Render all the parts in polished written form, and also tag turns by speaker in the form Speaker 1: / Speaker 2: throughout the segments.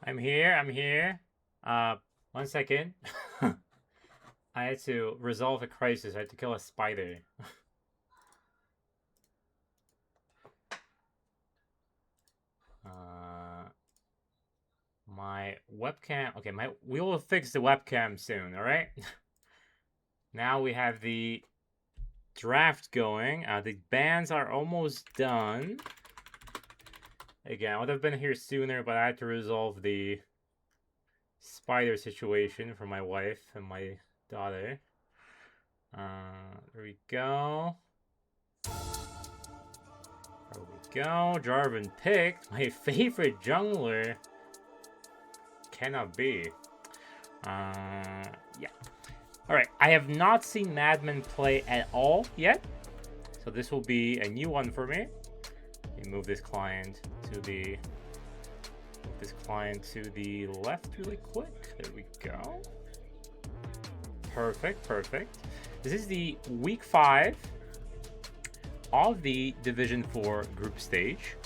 Speaker 1: I'm here. I'm here. 1 second. I had to resolve a crisis. I had to kill a spider. uh, my webcam. Okay, we will fix the webcam soon. All right. Now we have the draft going. The bands are almost done. Again, I would have been here sooner, but I had to resolve the spider situation for my wife and my daughter. There we go. There we go. Jarvan picked. My favorite jungler. Cannot be. Yeah. Alright, I have not seen MadMen play at all yet. So this will be a new one for me. Let me move this client to the left really quick. There we go. Perfect, perfect. This is the week 5 of the Division 4 group stage.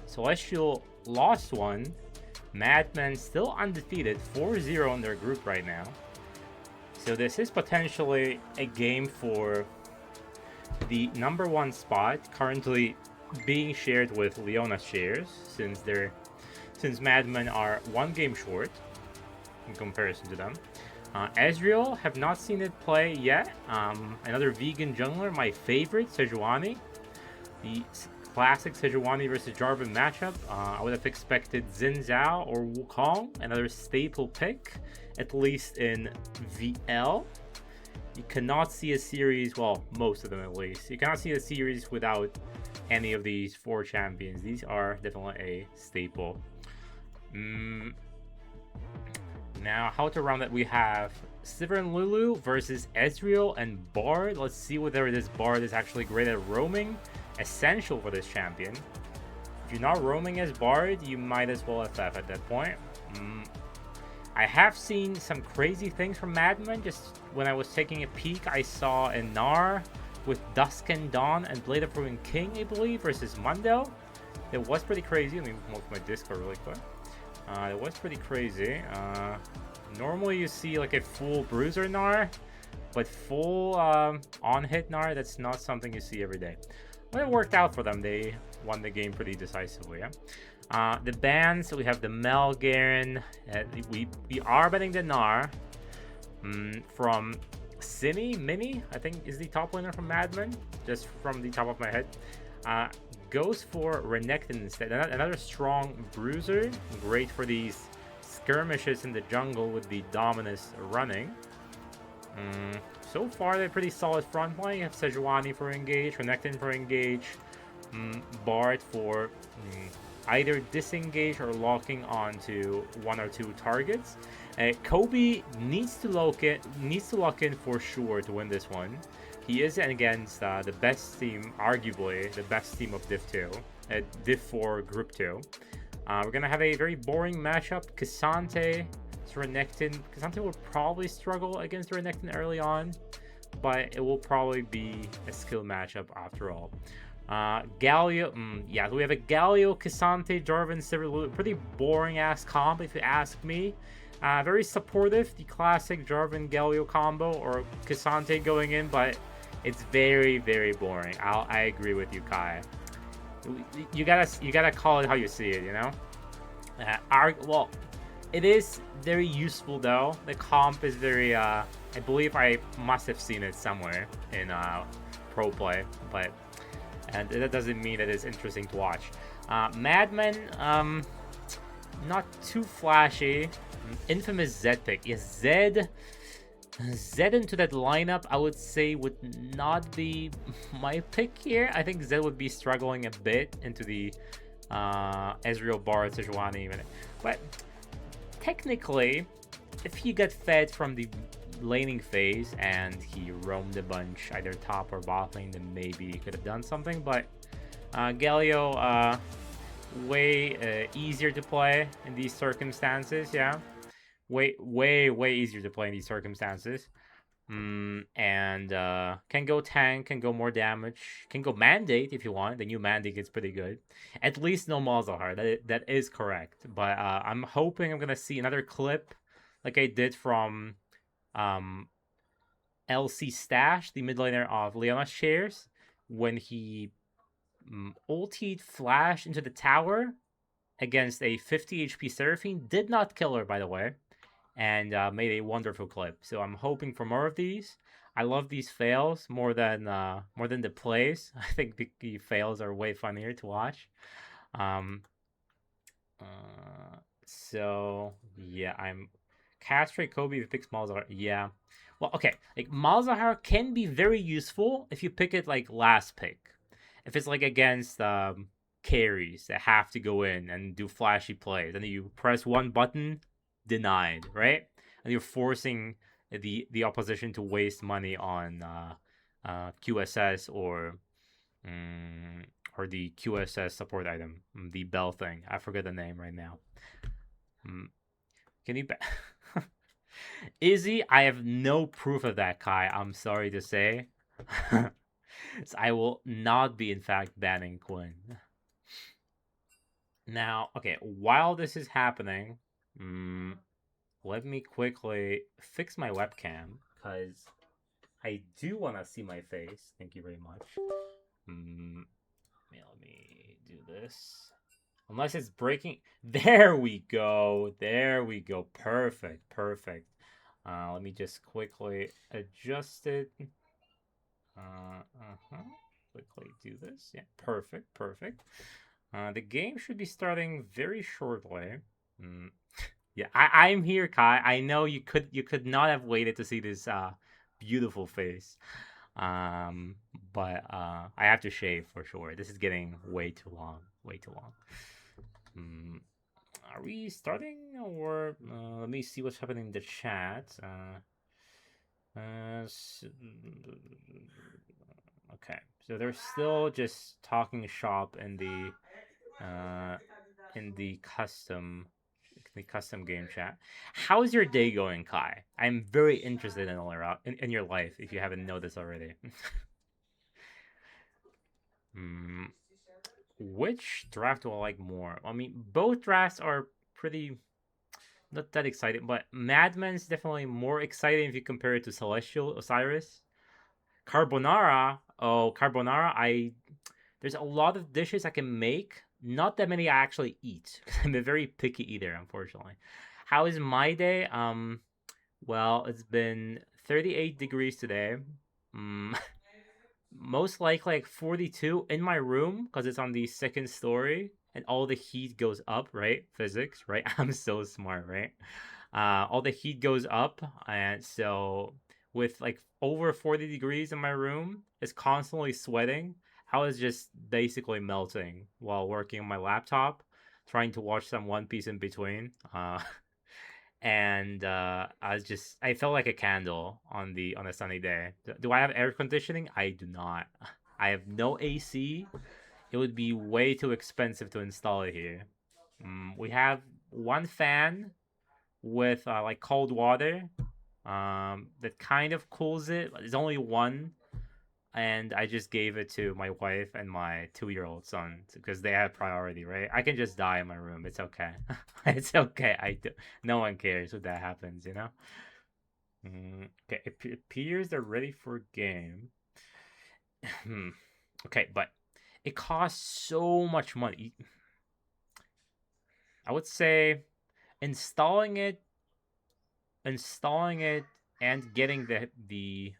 Speaker 1: Celestial lost one. MadMen still undefeated, 4-0 in their group right now. So this is potentially a game for the #1 spot, currently being shared with Leona shares, since MadMen are 1 game short in comparison to them. Ezreal, have not seen it play yet. Another vegan jungler, my favorite, Sejuani. The classic Sejuani versus Jarvan matchup. I would have expected Xin Zhao or Wukong, another staple pick, at least in VL. You cannot see a series, well, most of them at least. You cannot see a series without any of these 4 champions. These are definitely a staple. Now, how to round it, we have Sivir and Lulu versus Ezreal and Bard. Let's see whether this Bard is actually great at roaming. Essential for this champion. If you're not roaming as Bard, you might as well FF at that point. I have seen some crazy things from MadMen. Just when I was taking a peek, I saw a Gnar with Dusk and Dawn and Blade of Ruin King, I believe, versus Mundo. It was pretty crazy. Let me move my Discord really quick. It was pretty crazy. Normally you see like a full bruiser Gnar, but full on-hit Gnar, that's not something you see every day. But it worked out for them. They won the game pretty decisively. Yeah? The bans, we have the Mel Garen. We are betting the Gnar from Mini, I think is the top winner from MadMen, just from the top of my head. Goes for Renekton instead. Another strong bruiser. Great for these skirmishes in the jungle with the Dominus running. So far, they're pretty solid front line. You have Sejuani for engage, Renekton for engage, Bard for either disengage or locking onto 1 or 2 targets. Kobe needs to lock in for sure to win this one. He is against the best team, arguably the best team of Div 2, Div 4 Group 2. We're gonna have a very boring matchup. K'Sante, Renekton. K'Sante will probably struggle against Renekton early on, but it will probably be a skill matchup after all. Galio, yeah, we have a Galio, K'Sante, Jarvan, Sivir. Pretty boring ass comp if you ask me. Very supportive, the classic Jarvan Galio combo or K'Sante going in, but it's very, very boring. I agree with you, Kai. You gotta call it how you see it, you know. Well, it is very useful though. The comp is very. I believe I must have seen it somewhere in pro play, but and that doesn't mean that it's interesting to watch. MadMen, not too flashy. Infamous Zed pick. Yes, Zed into that lineup, I would say, would not be my pick here. I think Zed would be struggling a bit into the Ezreal, Bard, Sejuani even. But technically, if he got fed from the laning phase and he roamed a bunch, either top or bot lane, then maybe he could have done something. But Galio, way easier to play in these circumstances, yeah. Way easier to play in these circumstances. And can go tank, can go more damage, can go mandate if you want. The new mandate is pretty good. At least no Malzahar. That is correct. But I'm hoping I'm gonna see another clip like I did from um LC Stash, the mid laner of Leona's shares, when he ultied Flash into the tower against a 50 HP Seraphine. Did not kill her, by the way, and made a wonderful clip. So I'm hoping for more of these. I love these fails more than the plays. I think the fails are way funnier to watch. Um, so yeah, I'm castrate Kobe to fix Malzahar. Yeah, well, okay. Like Malzahar can be very useful if you pick it like last pick. If it's like against carries that have to go in and do flashy plays, and you press one button, denied, right? And you're forcing the opposition to waste money on QSS mm, or the QSS support item, the bell thing. I forget the name right now. Can you? Izzy, I have no proof of that, Kai. I'm sorry to say. So I will not be, in fact, banning Quinn. Now, okay, while this is happening, let me quickly fix my webcam, because I do want to see my face. Thank you very much. Let me do this. Unless it's breaking. There we go. There we go. Perfect. Perfect. Let me just quickly adjust it. Quickly do this. Yeah, perfect. Perfect. The game should be starting very shortly. Yeah, I'm here, Kai. I know you could not have waited to see this beautiful face. But I have to shave for sure. This is getting way too long. Way too long. Are we starting, or let me see what's happening in the chat. Okay, so they're still just talking shop in the custom game chat. How's your day going, Kai? I'm very interested in your life if you haven't noticed already. Which draft do I like more? I mean, both drafts are pretty not that exciting, but MadMen's definitely more exciting if you compare it to Celestial Osiris. Carbonara, there's a lot of dishes I can make. Not that many I actually eat. I'm a very picky eater, unfortunately. How is my day? Well, it's been 38 degrees today. Most likely like 42 in my room because it's on the second story and all the heat goes up, right? Physics, right? I'm so smart, right? All the heat goes up, and so with like over 40 degrees in my room, it's constantly sweating. I was just basically melting while working on my laptop, trying to watch some One Piece in between. And I felt like a candle on a sunny day. Do I have air conditioning? I do not. I have no AC. It would be way too expensive to install it here. We have one fan with like cold water that kind of cools it. There's only one, and I just gave it to my wife and my 2-year-old son because they have priority, right? I can just die in my room. It's okay. It's okay. No one cares if that happens, you know? Okay, it appears they're ready for game. Okay, but it costs so much money. I would say installing it and getting the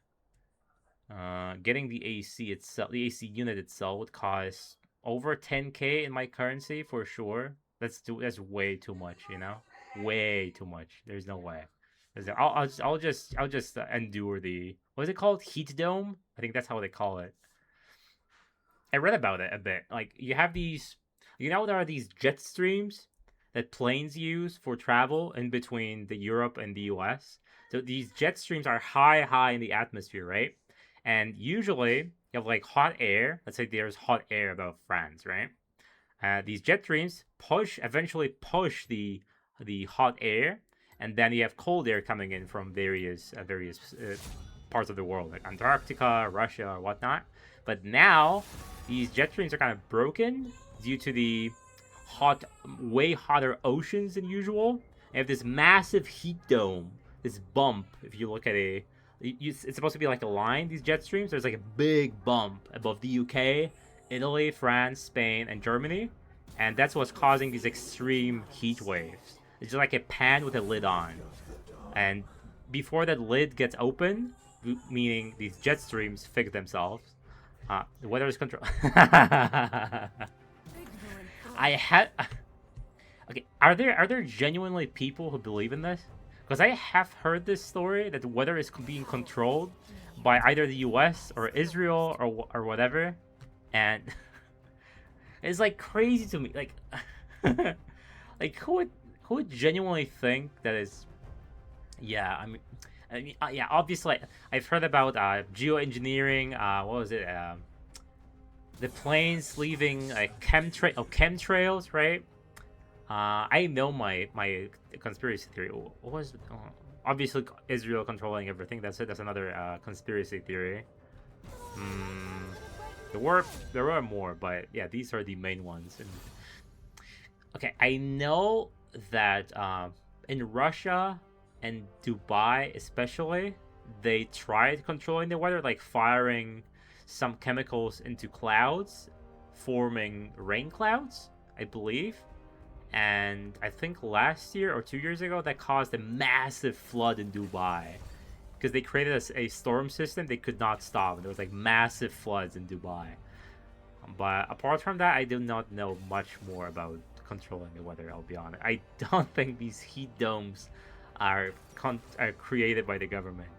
Speaker 1: AC itself, the AC unit itself would cost over 10K in my currency for sure. That's way too much, you know, way too much. There's no way. I'll just endure the what's it called, heat dome. I think that's how they call it. I read about it a bit. Like you have these, there are these jet streams that planes use for travel in between the Europe and the US. So these jet streams are high in the atmosphere, right? And usually you have like hot air. Let's say there's hot air above France, right? These jet streams eventually push the hot air, and then you have cold air coming in from various parts of the world, like Antarctica, Russia, or whatnot. But now, these jet streams are kind of broken due to the way hotter oceans than usual. They have this massive heat dome, this bump. If you look at it's supposed to be like a line, these jet streams. There's like a big bump above the UK, Italy, France, Spain, and Germany. And that's what's causing these extreme heat waves. It's just like a pan with a lid on. And before that lid gets open, meaning these jet streams fix themselves, the weather is controlled. I had. Okay, are there genuinely people who believe in this? Because I have heard this story that the weather is being controlled by either the U.S. or Israel or whatever, and it's like crazy to me. Like, like who would genuinely think that is? Yeah, yeah. Obviously, I've heard about geoengineering. What was it? The planes leaving chemtrails, right? I know my conspiracy theory. What was it? Obviously Israel controlling everything. That's it. That's another conspiracy theory. There were more, but yeah, these are the main ones. And, okay, I know that in Russia and Dubai especially, they tried controlling the weather, like firing some chemicals into clouds, forming rain clouds, I believe. And I think last year or 2 years ago, that caused a massive flood in Dubai. Because they created a storm system they could not stop. There was like massive floods in Dubai. But apart from that, I do not know much more about controlling the weather, I'll be honest. I don't think these heat domes are created by the government.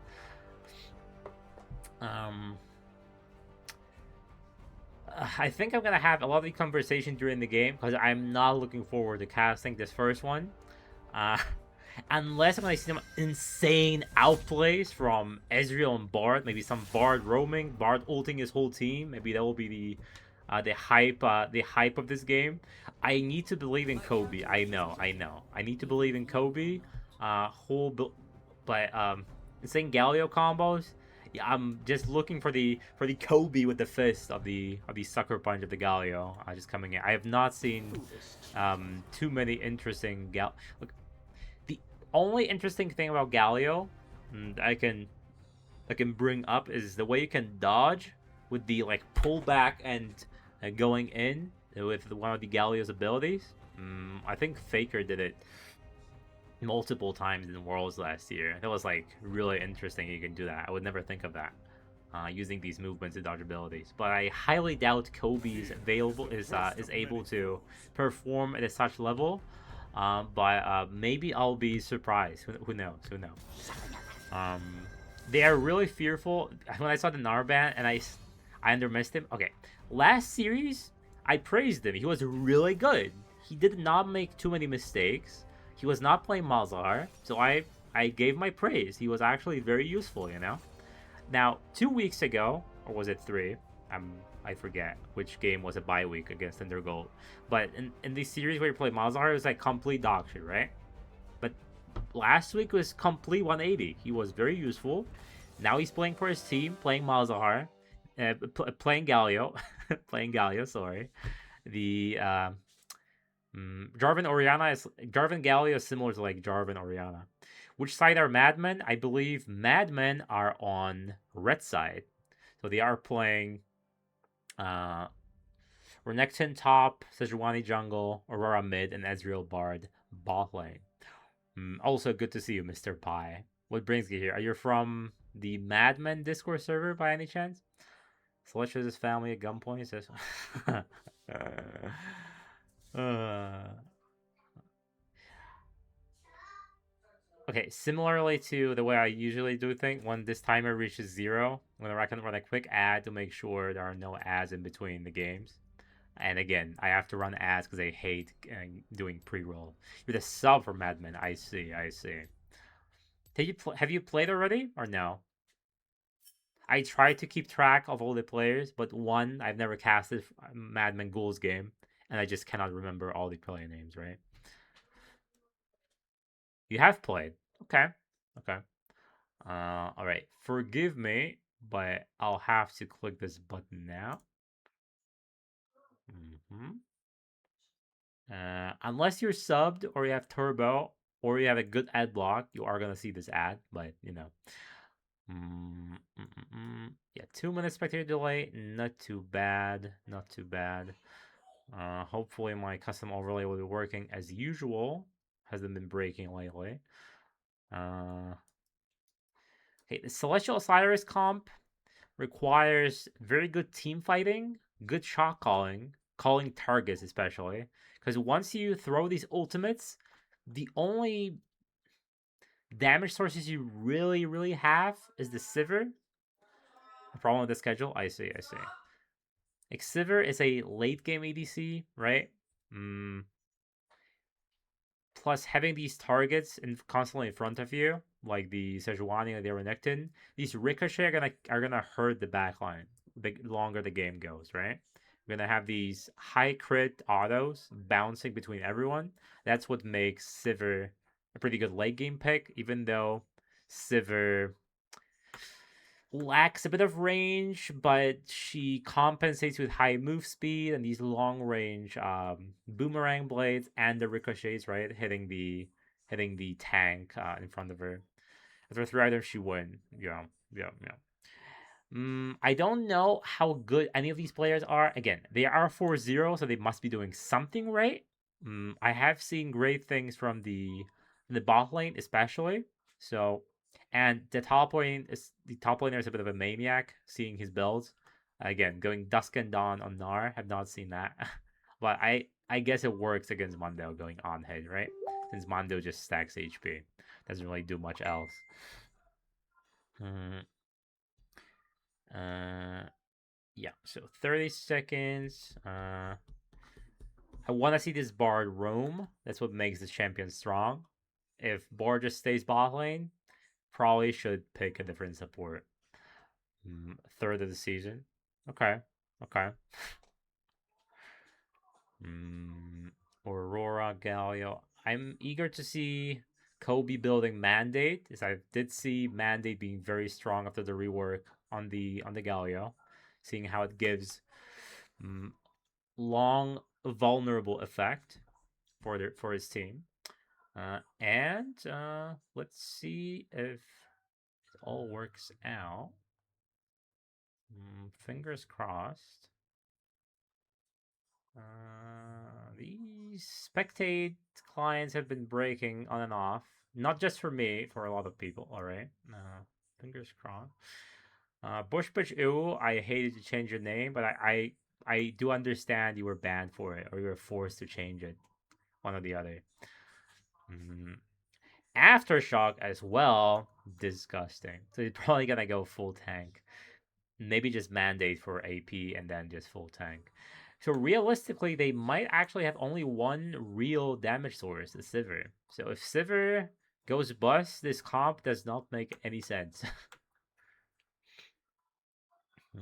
Speaker 1: I think I'm gonna have a lovely conversation during the game because I'm not looking forward to casting this first one. Unless I'm gonna see some insane outplays from Ezreal and Bard, maybe some Bard roaming, Bard ulting his whole team. Maybe that will be the hype of this game. I need to believe in Kobe. I know. I need to believe in Kobe. But insane Galio combos. Yeah, I'm just looking for the Kobe with the fist of the sucker punch of the Galio just coming in. I have not seen too many interesting Look, the only interesting thing about Galio I can bring up is the way you can dodge with the like pullback and going in with one of the Galio's abilities. I think Faker did it multiple times in Worlds last year. That was like really interesting. You can do that. I would never think of that using these movements and dodge abilities. But I highly doubt Kobe is able to perform at such level. But maybe I'll be surprised. Who knows? Who knows? They are really fearful. When I saw the Narban and I undermissed him. Okay, last series I praised him. He was really good. He did not make too many mistakes. He was not playing Malzahar, so I gave my praise. He was actually very useful, you know? Now, 2 weeks ago, or was it 3? I forget which game was a bye week against Undergold. But in the series where you play Malzahar, it was like complete dog shit, right? But last week was complete 180. He was very useful. Now he's playing for his team, playing Malzahar, playing Galio. Playing Galio, sorry. The... Jarvan Galio is similar to like Jarvan Orianna. Which side are MadMen? I believe MadMen are on red side. So they are playing Renekton top, Sejuani jungle, Aurora mid, and Ezreal Bard bot lane. Also good to see you, Mr. Pi. What brings you here? Are you from the MadMen Discord server by any chance? Celestial is his family at gunpoint. He says okay, similarly to the way I usually do things, when this timer reaches 0, I'm going to run a quick ad to make sure there are no ads in between the games. And again, I have to run ads because I hate doing pre-roll. You're the sub for MadMen. I see. Have you played already or no? I tried to keep track of all the players, but one, I've never casted MadMen Ghouls game. And I just cannot remember all the player names, right? You have played. Okay. Alright, forgive me, but I'll have to click this button now. Unless you're subbed or you have turbo or you have a good ad block, you are gonna see this ad, but you know. Yeah, 2 minute spectator delay, not too bad, not too bad. Hopefully my custom overlay will be working as usual. Hasn't been breaking lately. Okay, the Celestial Osiris comp requires very good team fighting, good shot calling, calling targets especially. Because once you throw these ultimates, the only damage sources you really have is the Sivir. A problem with the schedule? I see. Like, Sivir is a late game ADC, right? Plus, having these targets constantly in front of you, like the Sejuani or the Renekton, these ricochet are gonna hurt the backline the longer the game goes, right? You're gonna have these high crit autos bouncing between everyone. That's what makes Sivir a pretty good late game pick, even though Sivir lacks a bit of range, but she compensates with high move speed and these long range boomerang blades and the ricochets, right? Hitting the tank in front of her. If there 3 items, she win. Yeah. I don't know how good any of these players are. Again, they are 4-0, so they must be doing something right. I have seen great things from the bot lane, especially. So, and the top laner is a bit of a maniac. Seeing his builds, again, going Dusk and Dawn on Gnar. Have not seen that, but I guess it works against Mondo going on head, right? Since Mondo just stacks HP, doesn't really do much else. Mm, yeah, so 30 seconds. I want to see this Bard roam. That's what makes this champion strong. If Bard just stays bot lane, probably should pick a different support. Third of the season. Okay. Aurora, Galio. I'm eager to see Kobe building Mandate, as I did see Mandate being very strong after the rework on the Galio, seeing how it gives long vulnerable effect for his team. And let's see if it all works out. Fingers crossed. These spectate clients have been breaking on and off. Not just for me, for a lot of people. All right. Fingers crossed. Bushbitch Ew, I hated to change your name, but I do understand you were banned for it or you were forced to change it. One or the other. Aftershock as well. Disgusting. So you're probably gonna go full tank. Maybe just mandate for AP and then just full tank. So realistically, they might actually have only one real damage source, the Sivir. So if Sivir goes bust, this comp does not make any sense. I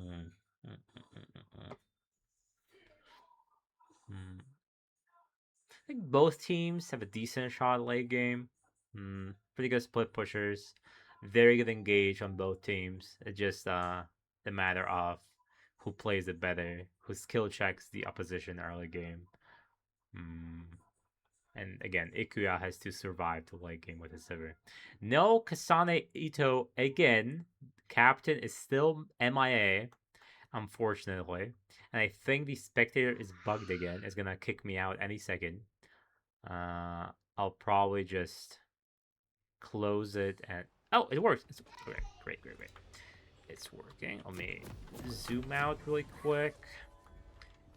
Speaker 1: think both teams have a decent shot late game. Pretty good split pushers. Very good engage on both teams. It's just the matter of who plays it better, who skill checks the opposition early game. And again, Ikuya has to survive the late game with his Sivir. No Kasane Ito again. Captain is still MIA, unfortunately. And I think the spectator is bugged again. It's gonna kick me out any second. I'll probably just close it and oh, it works. It's great. It's working. Let me zoom out really quick.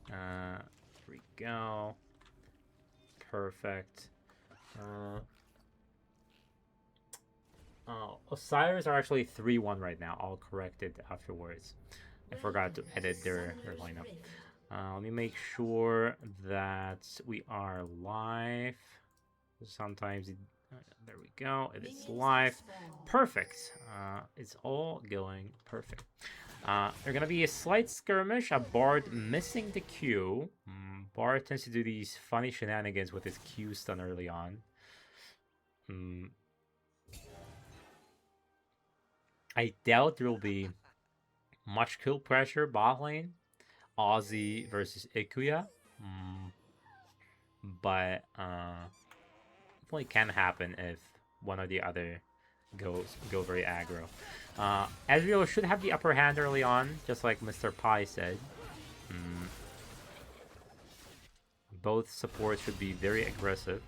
Speaker 1: Here we go. Perfect. Osiris are actually 3-1 right now. I'll correct it afterwards. I forgot to edit their lineup. Let me make sure that we are live. Sometimes there we go. It is live. Perfect. It's all going perfect. There's gonna be a slight skirmish. A Bard missing the Q. Bard tends to do these funny shenanigans with his Q stun early on. I doubt there will be much kill pressure bot lane. Ozzy versus Ikuya. Mm, but definitely can happen if one or the other go very aggro. Ezreal should have the upper hand early on, just like Mr. Pi said. Mm, both supports should be very aggressive.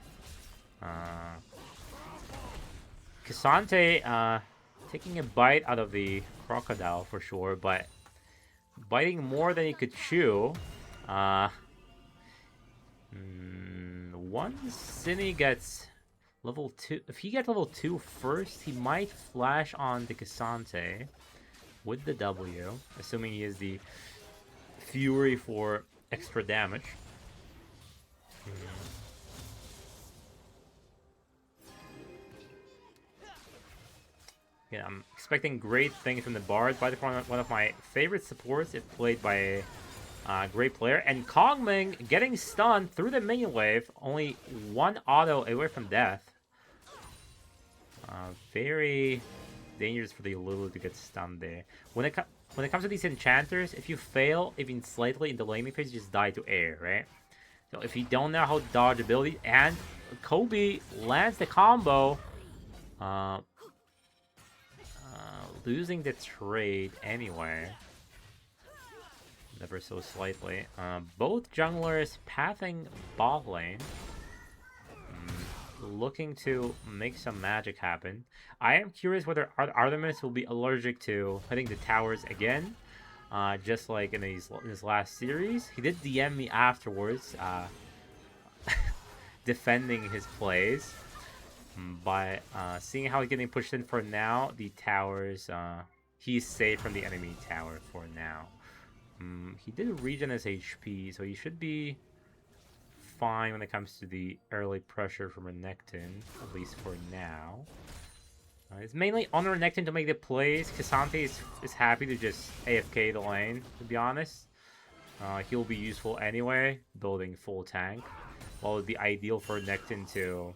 Speaker 1: Cassante taking a bite out of the crocodile for sure, but biting more than he could chew. Once Cine gets level 2, if he gets level 2 first, he might flash on the Cassante with the W, assuming he has the Fury for extra damage. Yeah, I'm expecting great things from the Bard. By the way, one of my favorite supports if played by a great player. And Kongming getting stunned through the minion wave. Only one auto away from death. Very dangerous for the Lulu to get stunned there. When it comes to these enchanters, if you fail even slightly in the laning phase, you just die to air, right? So if you don't know how to dodge ability, and Kobe lands the combo, losing the trade anyway. Never so slightly. Both junglers pathing bot lane. Looking to make some magic happen. I am curious whether Artemis will be allergic to hitting the towers again. Just like in his last series. He did DM me afterwards. Defending his plays. But seeing how he's getting pushed in for now, the towers, he's safe from the enemy tower for now. He did regen his HP, so he should be fine when it comes to the early pressure from Renekton, at least for now. It's mainly on Renekton to make the plays. Cassante is happy to just AFK the lane, to be honest. He'll be useful anyway, building full tank. While it would be ideal for Renekton to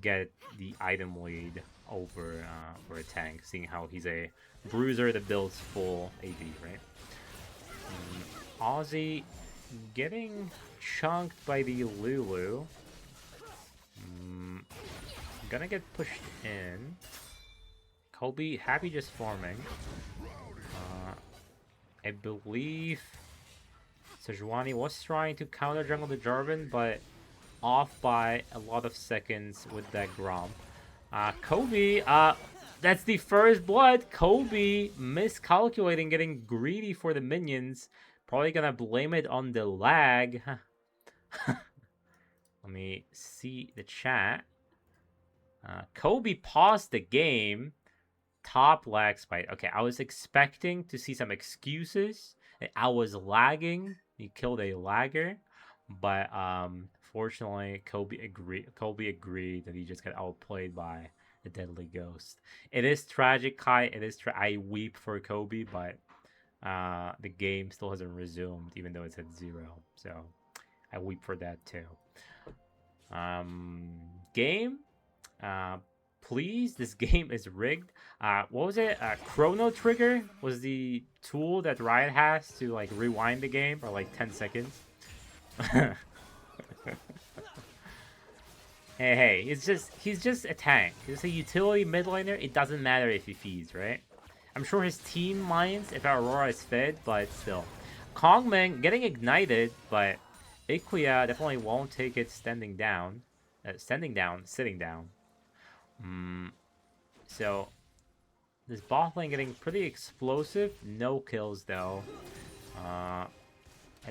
Speaker 1: get the item lead over for a tank, seeing how he's a bruiser that builds full AD, right? Ozzy getting chunked by the Lulu. Gonna get pushed in. Kobe happy just farming. I believe Sejuani was trying to counter jungle the Jarvan, but off by a lot of seconds with that Gromp. Kobe, that's the first blood. Kobe miscalculating, getting greedy for the minions. Probably gonna blame it on the lag. Let me see the chat. Kobe paused the game. Top lag spike. Okay, I was expecting to see some excuses. I was lagging. He killed a lagger. But fortunately, Kobe agreed that he just got outplayed by the Deadly Ghost. It is tragic, Kai. It is I weep for Kobe, but the game still hasn't resumed, even though it's at 0. So I weep for that too. Game. Please, this game is rigged. What was it? Chrono Trigger was the tool that Riot has to like rewind the game for like 10 seconds. Hey, he's just a tank. He's a utility mid laner. It doesn't matter if he feeds, right? I'm sure his team minds if Aurora is fed, but still. Kongming getting ignited, but Ikuya definitely won't take it sitting down. So this bot lane getting pretty explosive. No kills though. I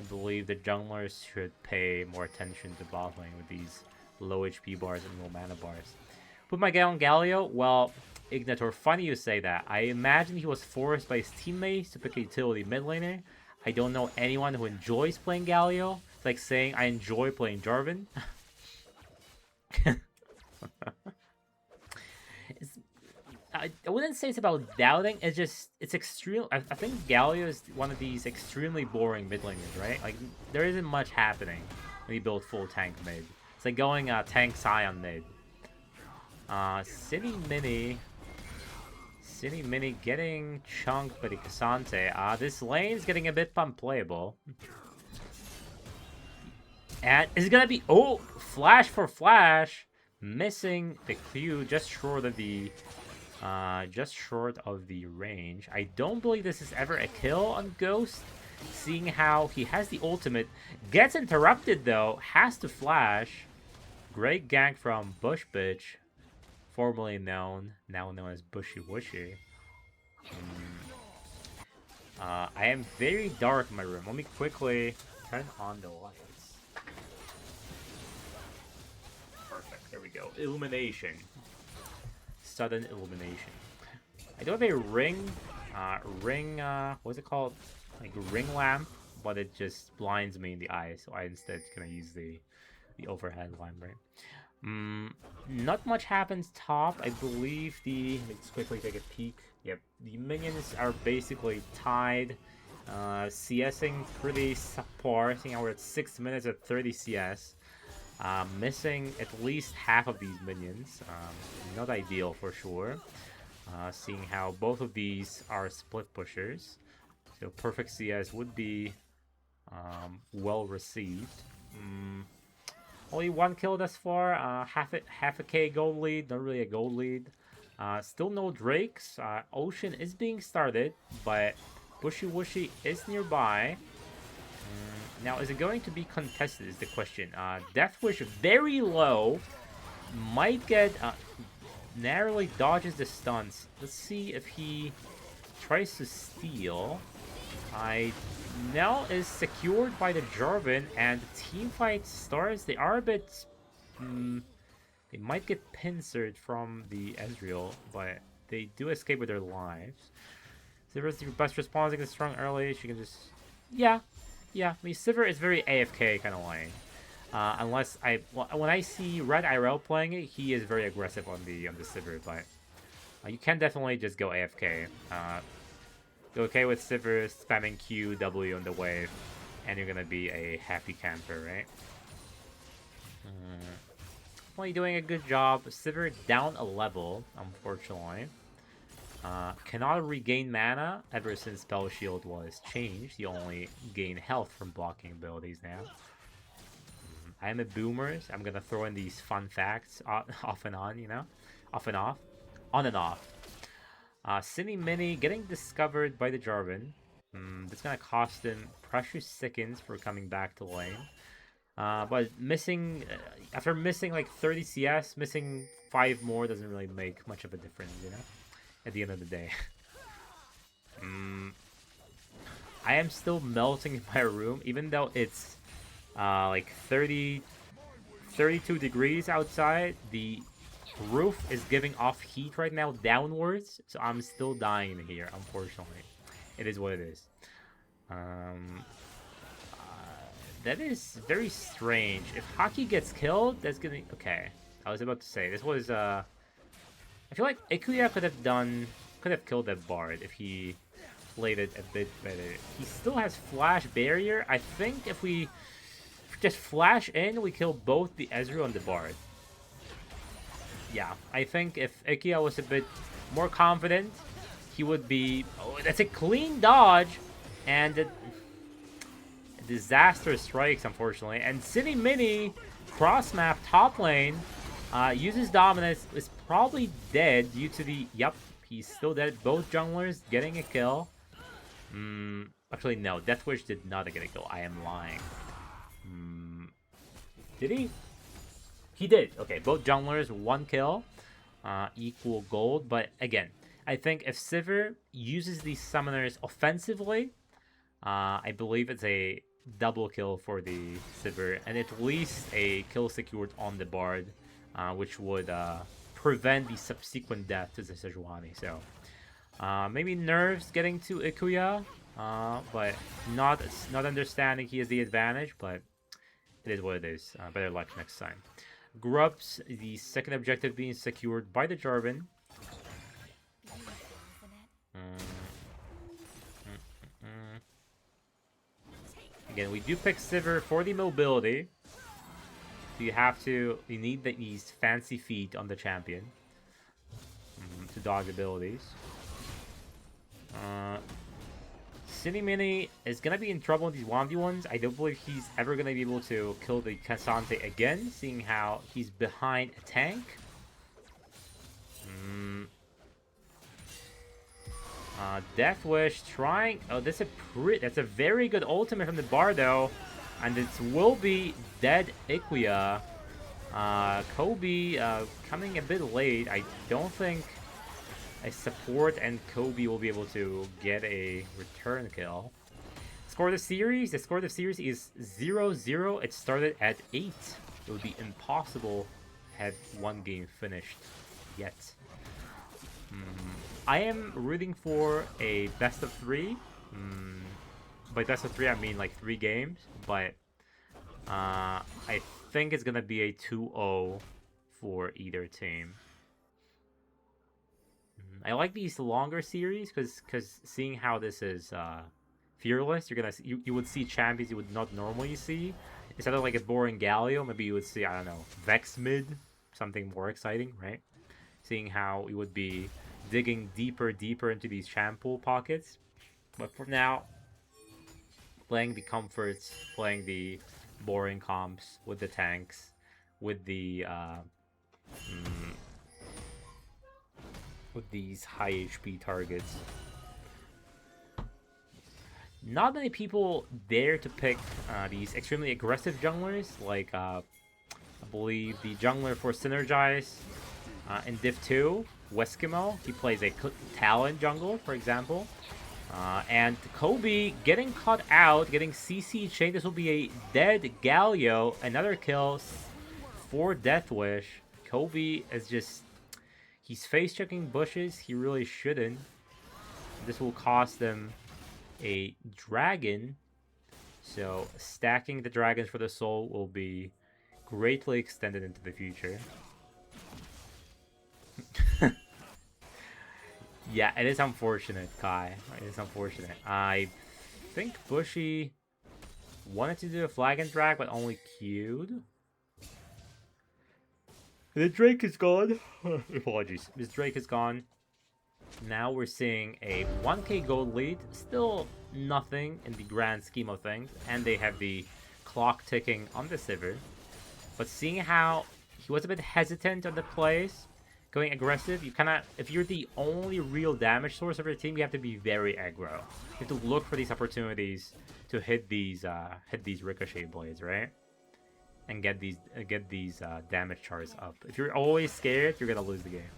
Speaker 1: believe the junglers should pay more attention to bot lane with these low HP bars and low mana bars. Put my guy on Galio? Well, Ignitor, funny you say that. I imagine he was forced by his teammates to pick a utility mid laner. I don't know anyone who enjoys playing Galio. It's like saying I enjoy playing Jarvan. I wouldn't say it's about doubting. It's extreme. I think Galio is one of these extremely boring mid laners, right? Like there isn't much happening when you build full tank mid. It's like going tank Scion mid. City Mini Cine Mini getting chunked by the Cassante. This lane's getting a bit unplayable. And it's gonna be... Oh! Flash for flash! Missing the Q just short of the... just short of the range. I don't believe this is ever a kill on Ghost. Seeing how he has the ultimate. Gets interrupted though. Has to flash. Great gank from Bush Bitch. Formerly known. Now known as Bushy Wushy. I am very dark in my room. Let me quickly turn on the lights. Perfect. There we go. Illumination. Sudden illumination. I do have a ring. What's it called? Like ring lamp, but it just blinds me in the eye, so I instead gonna use the overhead lamp, right? Not much happens top. I believe let's quickly take a peek. Yep, the minions are basically tied. CSing pretty subpar. I think we're at 6 minutes at 30 CS. Missing at least half of these minions. Not ideal for sure. Seeing how both of these are split pushers. So perfect CS would be well received. Only one kill thus far. Half a K gold lead. Not really a gold lead. Still no Drakes. Ocean is being started, but Bushy Wushy is nearby. Now, is it going to be contested is the question. Deathwish very low. Might get... narrowly dodges the stunts. Let's see if he tries to steal. Nell is secured by the Jarvan, and the team fight starts. They are a bit... they might get pincered from the Ezreal, but they do escape with their lives. Sivir's the best response against strong early. She can just... Yeah. I mean, Sivir is very AFK kind of lane. Unless when I see Red IRL playing it, he is very aggressive on the Sivir, but you can definitely just go AFK. Go okay with Sivir spamming Q, W on the wave, and you're gonna be a happy camper, right? Definitely doing a good job. Sivir down a level, unfortunately. Cannot regain mana ever since Spell Shield was changed. You only gain health from blocking abilities now. I am a boomers. I'm gonna throw in these fun facts off and on, you know? Off and off. On and off. Cine Mini getting discovered by the Jarvan. That's gonna cost him precious seconds for coming back to lane. But missing... after missing like 30 CS, missing 5 more doesn't really make much of a difference, you know? At the end of the day. I am still melting in my room, even though it's... like 32 degrees outside. The roof is giving off heat right now downwards, so I'm still dying in here, unfortunately. It is what it is. That is very strange. If Haki gets killed, that's gonna... Okay, I was about to say, this was I feel like Ikuya could have killed that Bard if he played it a bit better. He still has flash barrier. I think if we just flash in, we kill both the Ezreal and the Bard. Yeah, I think if Ikuya was a bit more confident, he would be... Oh, that's a clean dodge! And a disaster strikes, unfortunately. And Cine Mini, cross-map, top lane, uses Dominus, is probably dead due to the... Yep, he's still dead. Both junglers getting a kill. Actually, no, Deathwish did not get a kill. I am lying. Did he? He did. Okay, both junglers, 1 kill. Equal gold. But again, I think if Sivir uses these summoners offensively, I believe it's a double kill for the Sivir. And at least a kill secured on the Bard, which would prevent the subsequent death to the Sejuani. So, maybe nerves getting to Ikuya, but not understanding he has the advantage, but it is what it is. Better luck next time. Grubs, the second objective being secured by the Jarvan. Again, we do pick Sivir for the mobility. So you need these fancy feet on the champion to dodge abilities. Cine Mini is gonna be in trouble in these 1v1s. I don't believe he's ever gonna be able to kill the Cassante again, seeing how he's behind a tank. Death Wish trying. Oh, that's a very good ultimate from the Bardo, and it will be dead Iquia. Kobe coming a bit late. I don't think a support and Kobe will be able to get a return kill. Score of the series. The score of the series is 0-0. It started at 8. It would be impossible to have one game finished yet. I am rooting for a best of 3. By best of 3, I mean like 3 games. But I think it's gonna be a 2-0 for either team. I like these longer series because seeing how this is fearless, you would see champions you would not normally see. Instead of like a boring Galio, maybe you would see, I don't know, Vex mid, something more exciting, right? Seeing how we would be digging deeper into these champ pool pockets. But for now, playing the comforts, playing the boring comps with the tanks, with the with these high HP targets. Not many people dare to pick these extremely aggressive junglers, like I believe the jungler for Synergize in Div 2, Weskimo. He plays a Talon jungle, for example. And Kobe getting caught out, getting CC chained. This will be a dead Galio. Another kill for Death Wish. Kobe is just... He's face-checking bushes. He really shouldn't. This will cost them a dragon. So stacking the dragons for the soul will be greatly extended into the future. Yeah, it is unfortunate, Kai. It is unfortunate. I think Bushy wanted to do a flag and drag, but only queued. The Drake is gone. Apologies. This Drake is gone. Now we're seeing a 1k gold lead. Still nothing in the grand scheme of things. And they have the clock ticking on the Sivir. But seeing how he was a bit hesitant on the plays, going aggressive, you cannot... If you're the only real damage source of your team, you have to be very aggro. You have to look for these opportunities to hit these ricochet blades, right? And get these damage charts up. If you're always scared, you're gonna lose the game.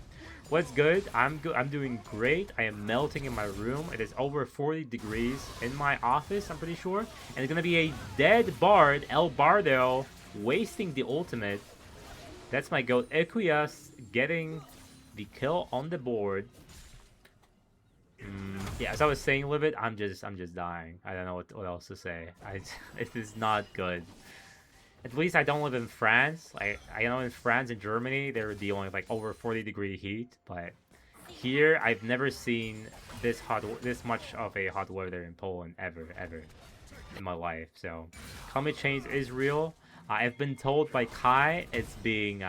Speaker 1: What's good? I'm doing great. I am melting in my room. It is over 40 degrees in my office, I'm pretty sure. And it's gonna be a dead Bard, El Bardo, wasting the ultimate. That's my goat. Equias getting the kill on the board. Yeah, as I was saying, Livid, I'm just dying. I don't know what else to say. It is not good. At least I don't live in France. I know in France and Germany they're dealing with like over 40-degree heat, but here I've never seen this much of a hot weather in Poland ever in my life. So climate change is real. I've been told by Kai it's being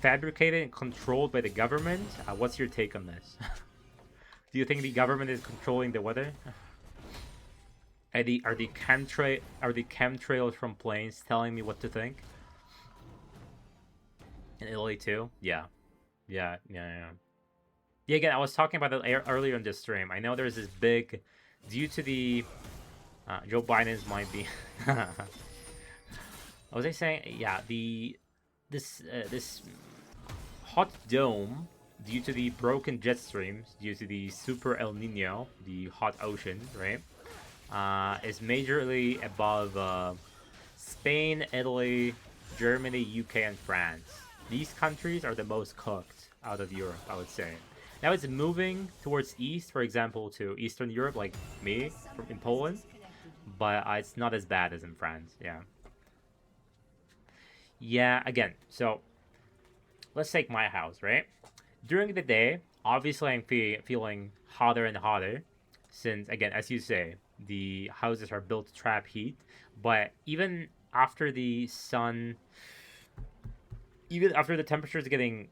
Speaker 1: fabricated and controlled by the government. What's your take on this? Do you think the government is controlling the weather? Are the chemtrails from planes telling me what to think? In Italy too? Yeah. Again, I was talking about that earlier in this stream. I know there's this big, due to the Joe Biden's might be. What was I saying? Yeah, this hot dome, due to the broken jet streams, due to the super El Nino, the hot ocean, right? Is majorly above Spain, Italy, Germany, UK, and France. These countries are the most cooked out of Europe, I would say. Now it's moving towards east, for example, to Eastern Europe, like me, in Poland. But it's not as bad as in France, yeah. Yeah, again, so let's take my house, right? During the day, obviously I'm feeling hotter and hotter. Since, again, as you say, the houses are built to trap heat. But even after the sun... Even after the temperatures getting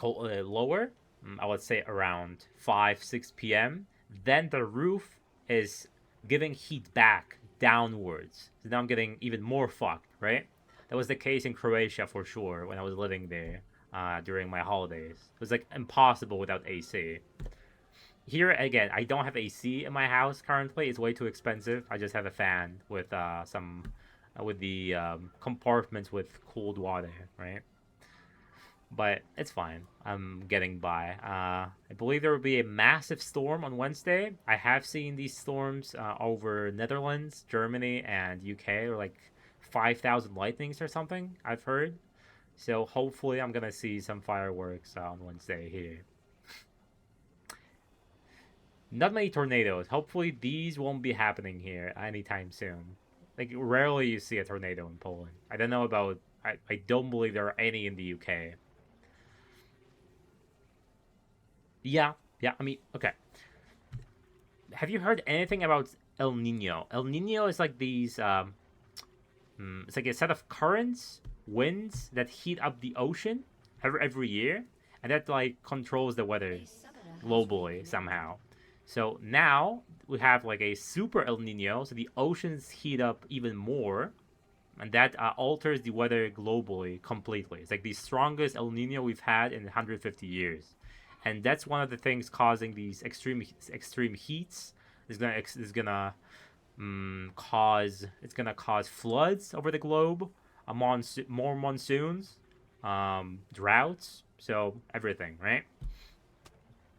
Speaker 1: lower, I would say around 5-6 p.m., then the roof is giving heat back downwards. So now I'm getting even more fucked, right? That was the case in Croatia for sure when I was living there during my holidays. It was like impossible without AC. Here again, I don't have AC in my house currently. It's way too expensive. I just have a fan with some with the compartments with cold water, right? But it's fine. I'm getting by. I believe there will be a massive storm on Wednesday. I have seen these storms over Netherlands, Germany, and UK, or like 5,000 lightnings or something. I've heard. So hopefully, I'm gonna see some fireworks on Wednesday here. Not many tornadoes. Hopefully, these won't be happening here anytime soon. Like, rarely you see a tornado in Poland. I don't know about... I don't believe there are any in the UK. Yeah, I mean, okay. Have you heard anything about El Nino? El Nino is like these... it's like a set of currents, winds, that heat up the ocean every year. And that, like, controls the weather globally somehow. So now we have like a super El Nino, so the oceans heat up even more, and that alters the weather globally completely. It's like the strongest El Nino we've had in 150 years, and that's one of the things causing these extreme heats. Is gonna cause floods over the globe, more monsoons, droughts, so everything, right?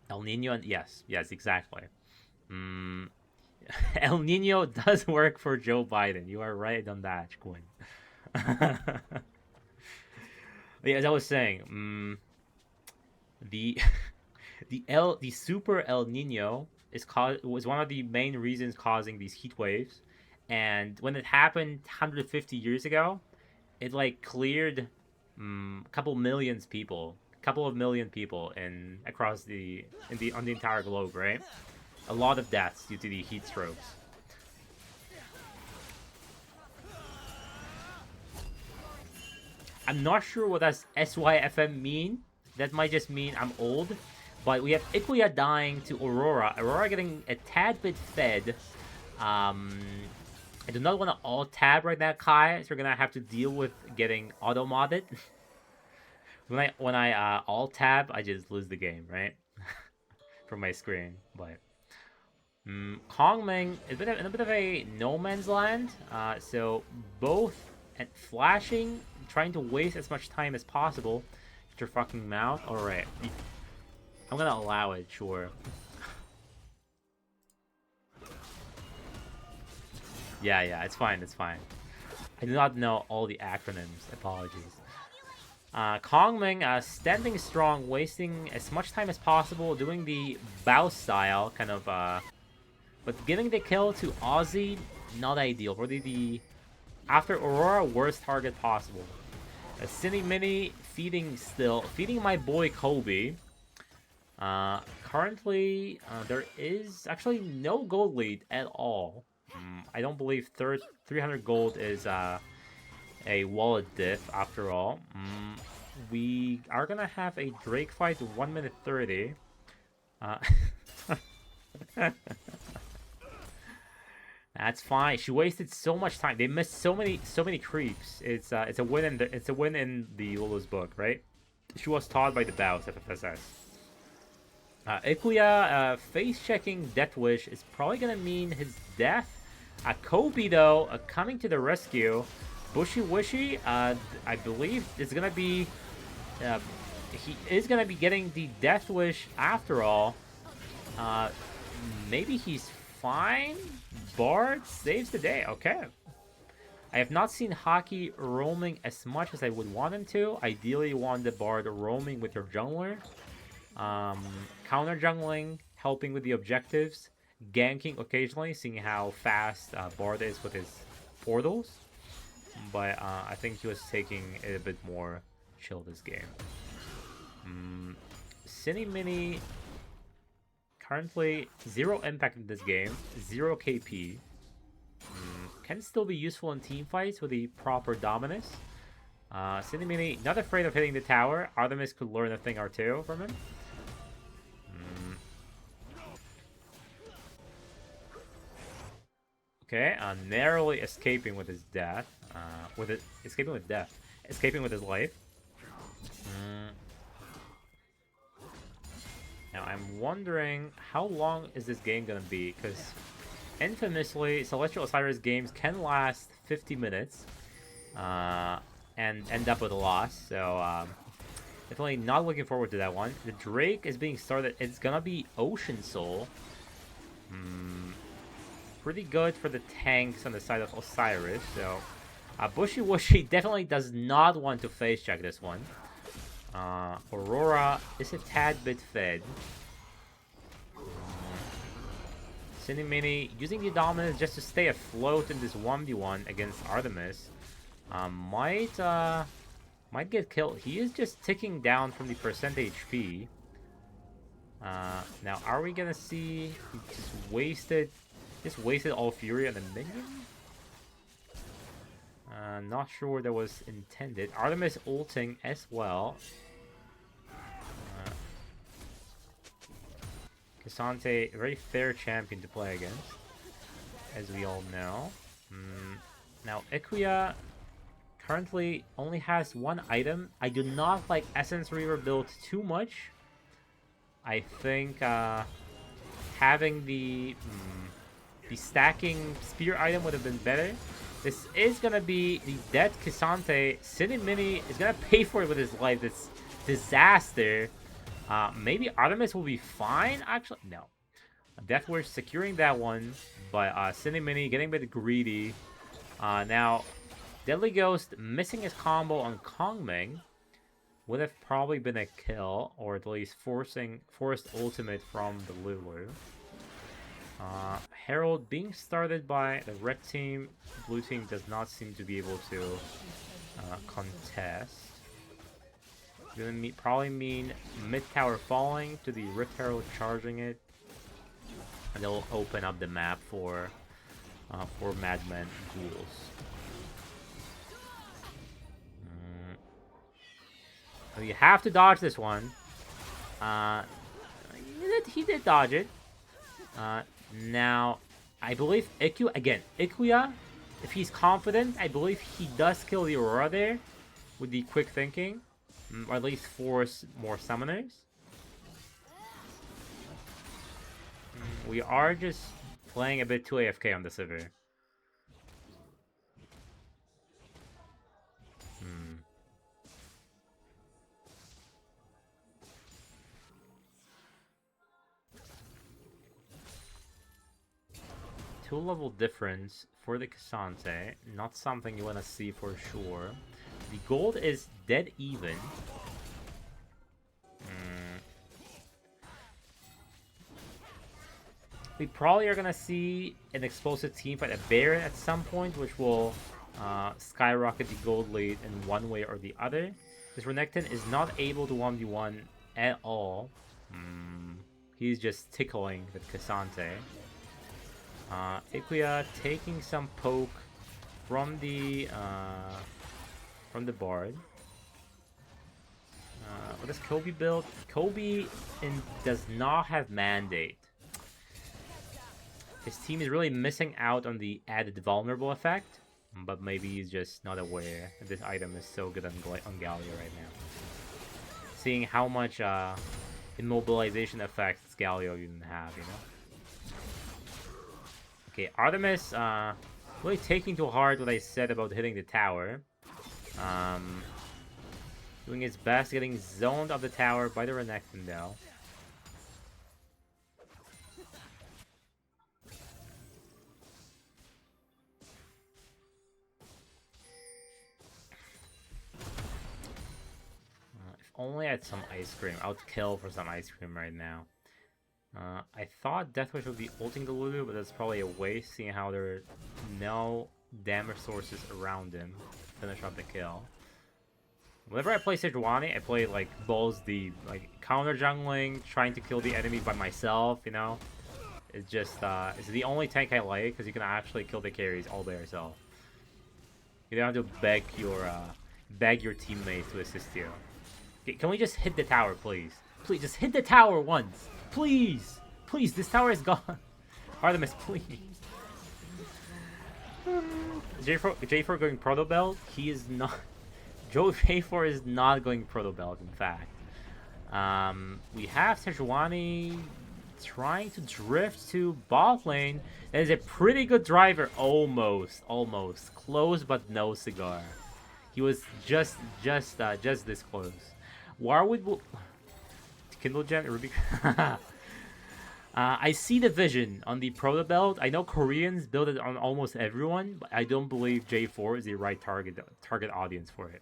Speaker 1: El Nino, and yes, exactly. El Nino does work for Joe Biden. You are right on that, Quinn. Yeah, as I was saying, the the super El Nino was one of the main reasons causing these heat waves, and when it happened 150 years ago, it like cleared a couple of million people on the entire globe, right? A lot of deaths due to the heat strokes. I'm not sure what does SYFM mean. That might just mean I'm old. But we have Ikuya dying to Aurora. Aurora getting a tad bit fed. I do not want to alt-tab right now, Kai, so you're going to have to deal with getting auto-modded. When I alt-tab, I just lose the game, right? From my screen, but... Kongming is in a bit of a no man's land, so both at flashing, trying to waste as much time as possible. Get your fucking mouth. Alright. I'm gonna allow it, sure. Yeah, it's fine. I do not know all the acronyms. Apologies. Kongming standing strong, wasting as much time as possible, doing the bow style, kind of, but giving the kill to Ozzy, not ideal. Probably the, after Aurora, worst target possible. Cine Mini feeding my boy Kobe. Currently, there is actually no gold lead at all. I don't believe 300 gold is a wallet diff after all. We are gonna have a Drake fight 1 minute 30. That's fine. She wasted so much time. They missed so many creeps. It's a win in the Lulu's book, right? She was taught by the Baos FFSS. Ikuya face checking Death Wish is probably gonna mean his death. Kobe though coming to the rescue. Bushy Wishy, I believe is gonna be he is gonna be getting the Death Wish after all. Maybe he's fine. Bard saves the day. Okay. I have not seen Hockey roaming as much as I would want him to. Ideally, you want the Bard roaming with your jungler. Counter jungling, helping with the objectives. Ganking occasionally, seeing how fast Bard is with his portals. But I think he was taking it a bit more chill this game. Cine Mini... Currently, 0 impact in this game, 0 KP. Can still be useful in team fights with the proper dominance. Cine Mini, not afraid of hitting the tower. Artemis could learn a thing or two from him. Okay, narrowly escaping with his death. Escaping with death. Escaping with his life. Now I'm wondering how long is this game gonna be? Because infamously, Celestial Osiris games can last 50 minutes and end up with a loss. So definitely not looking forward to that one. The Drake is being started. It's gonna be Ocean Soul. Pretty good for the tanks on the side of Osiris. So Bushy Wushy definitely does not want to face check this one. Aurora is a tad bit fed. Cinemini using the dominance just to stay afloat in this 1v1 against Artemis. Might get killed. He is just ticking down from the percent HP. Now, are we gonna see he just wasted all fury on the minion? Not sure that was intended. Artemis ulting as well. Cassante, a very fair champion to play against, as we all know. Now, Ikuya currently only has one item. I do not like Essence Reaver build too much. I think having the stacking spear item would have been better. This is gonna be the dead Cassante. Cinemini is gonna pay for it with his life. This disaster. Maybe Artemis will be fine. Actually, no. Deathwish securing that one, but Cinemini getting a bit greedy. Now, Deadly Ghost missing his combo on Kongming would have probably been a kill, or at least forced ultimate from the Lulu. Herald being started by the red team. Blue team does not seem to be able to contest. Gonna probably mean mid tower falling to the Rift Herald charging it, and they'll open up the map for MadMen Ghouls. So you have to dodge this one. He did dodge it. Now, I believe Ikuya, if he's confident, I believe he does kill the Aurora there with the quick thinking, or at least force more summoners. We are just playing a bit too AFK on the Sivir. Two-level difference for the Cassante. Not something you want to see for sure. The gold is dead even. We probably are going to see an explosive team fight at Baron at some point, which will skyrocket the gold lead in one way or the other. This Renekton is not able to 1v1 at all. He's just tickling with Cassante. Ikuya taking some poke from the Bard. What does Kobe build? Kobe does not have Mandate. His team is really missing out on the added vulnerable effect, but maybe he's just not aware that this item is so good on Galio right now. Seeing how much immobilization effects Galio didn't have, you know? Okay, Artemis, really taking to heart what I said about hitting the tower. Doing his best, getting zoned off the tower by the Renekton though. If only I had some ice cream. I would kill for some ice cream right now. I thought Deathwish would be ulting the Lulu, but that's probably a waste, seeing how there are no damage sources around him to finish off the kill. Whenever I play Sejuani, I play like balls deep, like counter jungling, trying to kill the enemy by myself, you know? It's just, it's the only tank I like, because you can actually kill the carries all by yourself. You don't have to beg your teammates to assist you. Okay, can we just hit the tower, please? Please, just hit the tower once! Please! Please, this tower is gone! Artemis, please! J4 going Proto Belt. He is not. J4 is not going Proto Belt, in fact. We have Sejuani trying to drift to bot lane. That is a pretty good driver. Almost. Close, but no cigar. He was just this close. Warwood will... Kindle Gem, Ruby... I see the vision on the Proto Belt. I know Koreans build it on almost everyone, but I don't believe J4 is the right target audience for it.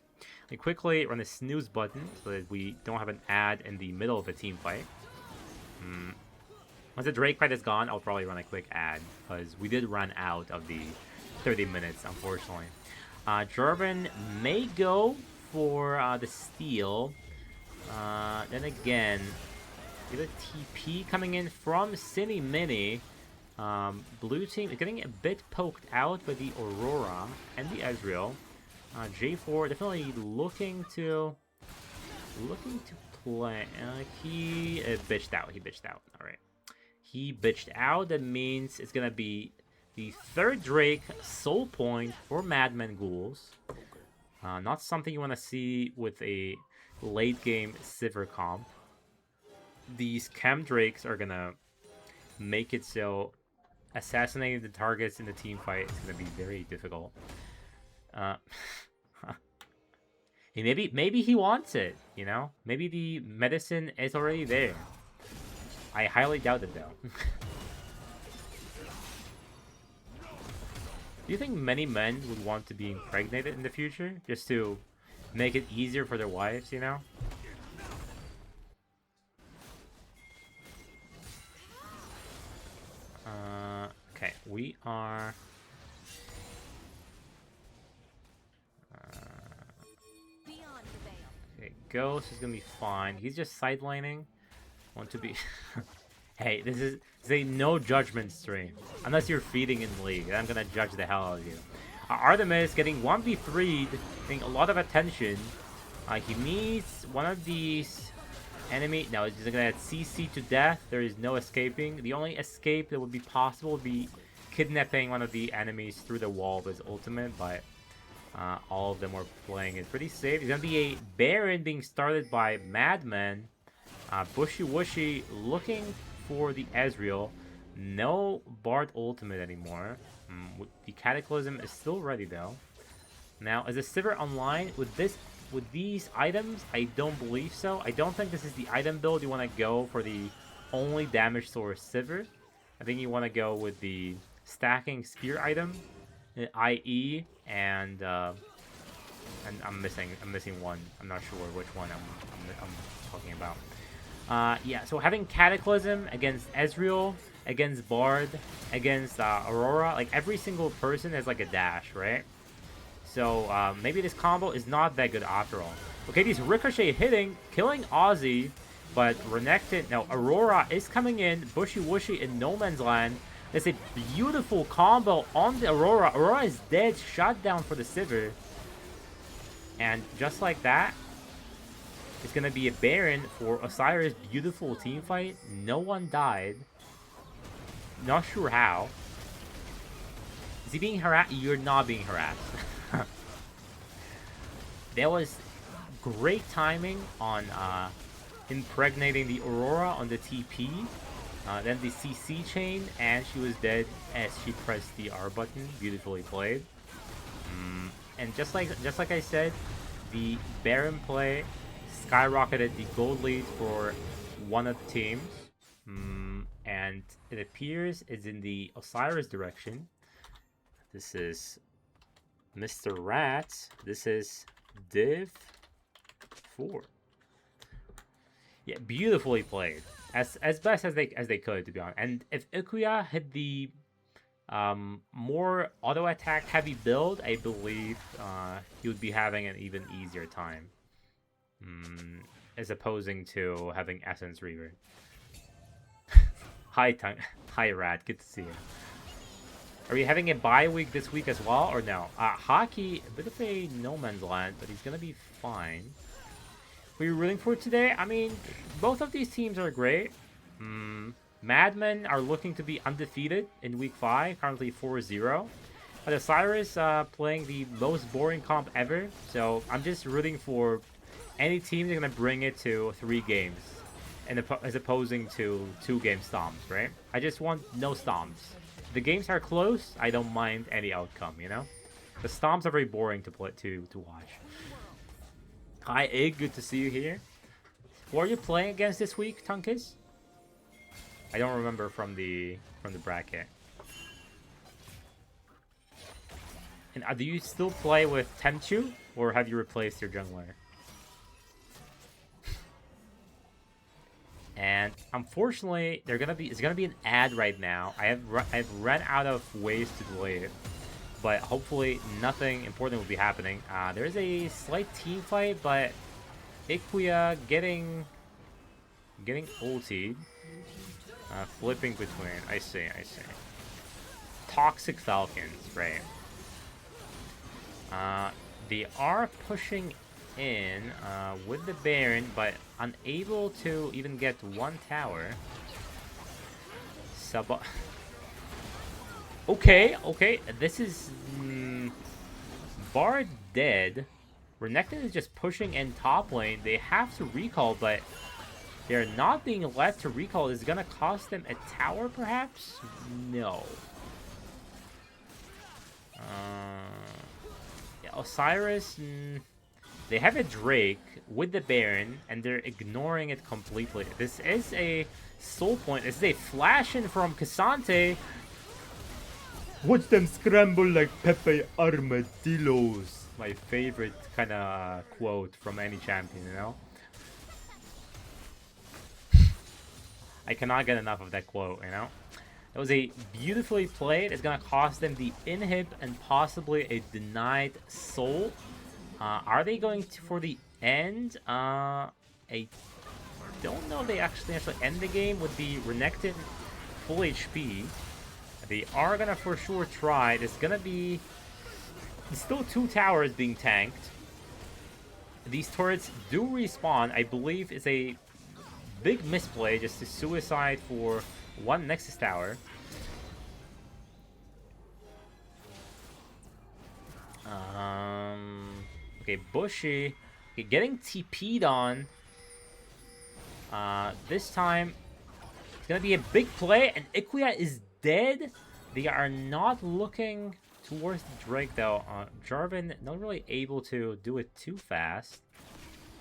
Speaker 1: I quickly run a snooze button so that we don't have an ad in the middle of a team fight. Once the Drake fight is gone, I'll probably run a quick ad, because we did run out of the 30 minutes, unfortunately. Jarvan may go for the steal. Then again, we have a TP coming in from Cine Mini. Blue team is getting a bit poked out by the Aurora and the Ezreal. J4 definitely looking to play. He bitched out. All right, he bitched out. That means it's gonna be the third Drake soul point for MadMen Ghouls. Not something you want to see with a late game Sivir comp. These Chem Drakes are gonna make it so assassinating the targets in the team fight is gonna be very difficult. Maybe he wants it, you know? Maybe the medicine is already there. I highly doubt it though. Do you think many men would want to be impregnated in the future? Just to make it easier for their wives, you know? Okay, we are... Okay, Ghost is gonna be fine. He's just sidelining. Want to be... Hey, this is a no judgment stream. Unless you're feeding in League, then I'm gonna judge the hell out of you. Artemis getting 1v3'd, getting a lot of attention. He needs one of these enemy. No, he's gonna get CC to death. There is no escaping. The only escape that would be possible would be kidnapping one of the enemies through the wall with his ultimate, but all of them are playing it pretty safe. It's gonna be a Baron being started by MadMen. Bushy Wushy looking for the Ezreal. No Bard ultimate anymore. The Cataclysm is still ready though. Now, is the Sivir online with these items? I don't believe so. I don't think this is the item build you want to go for the only damage source Sivir. I think you want to go with the stacking spear item, IE, and I'm missing one. I'm not sure which one I'm talking about. Yeah, so having Cataclysm against Ezreal, against Bard, against Aurora, like every single person has like a dash, right? So maybe this combo is not that good after all. Okay, these Ricochet hitting, killing Ozzy, but Renekton, no, Aurora is coming in, Bushy Wushy in No Man's Land. There's a beautiful combo on the Aurora. Aurora is dead, shot down for the Sivir. And just like that, it's going to be a Baron for Osiris. Beautiful team fight. No one died. Not sure how. Is he being harassed? You're not being harassed. There was great timing on impregnating the Aurora on the TP. Then the CC chain, and she was dead as she pressed the R button. Beautifully played. And just like I said, the Baron play skyrocketed the gold lead for one of the teams. And it appears it's in the Osiris direction. This is Mr. Rat. This is Div 4. Yeah, beautifully played. As best as they could, to be honest. And if Ikuya had the more auto attack heavy build, I believe he would be having an even easier time. As opposing to having Essence Reaver. Hi Rat, good to see you. Are we having a bye week this week as well, or no? Hockey, a bit of a no man's land, but he's gonna be fine. Who are you rooting for today? I mean, both of these teams are great. MadMen are looking to be undefeated in week 5, currently 4-0. But Osiris playing the most boring comp ever, so I'm just rooting for any team that's gonna bring it to 3 games, and as opposing to 2-game stomps, right? I just want no stomps. If the games are close, I don't mind any outcome, you know? The stomps are very boring to play to watch. Hi Ig, good to see you here. Who are you playing against this week, Tunkis? I don't remember from the bracket. And do you still play with Tenchu, or have you replaced your jungler? And unfortunately, it's gonna be an ad right now. I've run out of ways to delay it, but hopefully nothing important will be happening. There's a slight team fight, but Ikuya getting ultied. Flipping between. I see. Toxic Falcons, right? They are pushing in with the Baron, but unable to even get 1 tower. Okay. This is Bard dead. Renekton is just pushing in top lane. They have to recall, but they're not being let to recall. Is it gonna cost them a tower, perhaps? No. Yeah, Osiris. They have a Drake with the Baron, and they're ignoring it completely. This is a soul point. This is a flash in from Cassante. Watch them scramble like Pepe armadillos. My favorite kind of quote from any champion, you know? I cannot get enough of that quote, you know? It was a beautifully played. It's going to cost them the inhib and possibly a denied soul. Are they going for the end? I don't know if they actually end the game with the Renekton full HP. They are going to for sure try. There's going to be still 2 towers being tanked. These turrets do respawn. I believe it's a big misplay just to suicide for 1 Nexus tower. Okay, Bushy. Okay, getting TP'd on. This time, it's gonna be a big play, and Ikuya is dead. They are not looking towards the Drake, though. Jarvan not really able to do it too fast.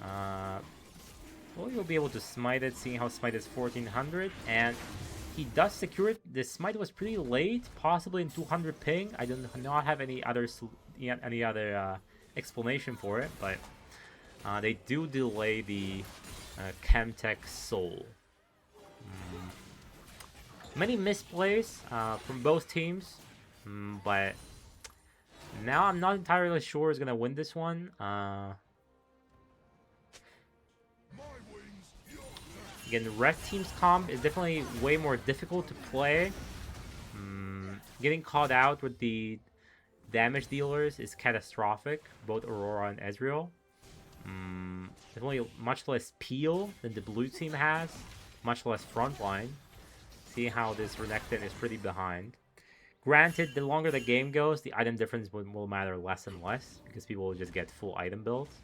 Speaker 1: Well, you'll be able to smite it, seeing how smite is 1400, and he does secure it. The smite was pretty late, possibly in 200 ping. I do not have any other explanation for it, but they do delay the Chemtech Soul. Many misplays from both teams, but now I'm not entirely sure who's gonna win this one. Again, the Red Team's comp is definitely way more difficult to play. Getting caught out with the damage dealers is catastrophic, both Aurora and Ezreal. Definitely much less peel than the blue team has, much less frontline. See how this Renekton is pretty behind. Granted, the longer the game goes, the item difference will matter less and less, because people will just get full item builds.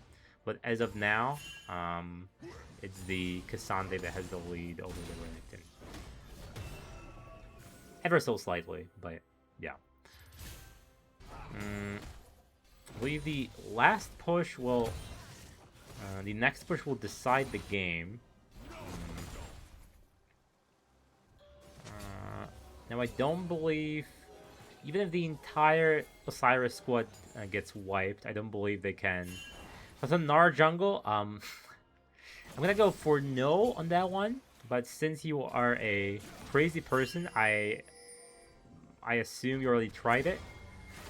Speaker 1: But as of now, it's the Cassandra that has the lead over the Renekton. Ever so slightly, but yeah. I believe the last push will... the next push will decide the game. Now, I don't believe... Even if the entire Osiris squad gets wiped, I don't believe they can. But the Gnar jungle, I'm gonna go for no on that one. But since you are a crazy person, I assume you already tried it.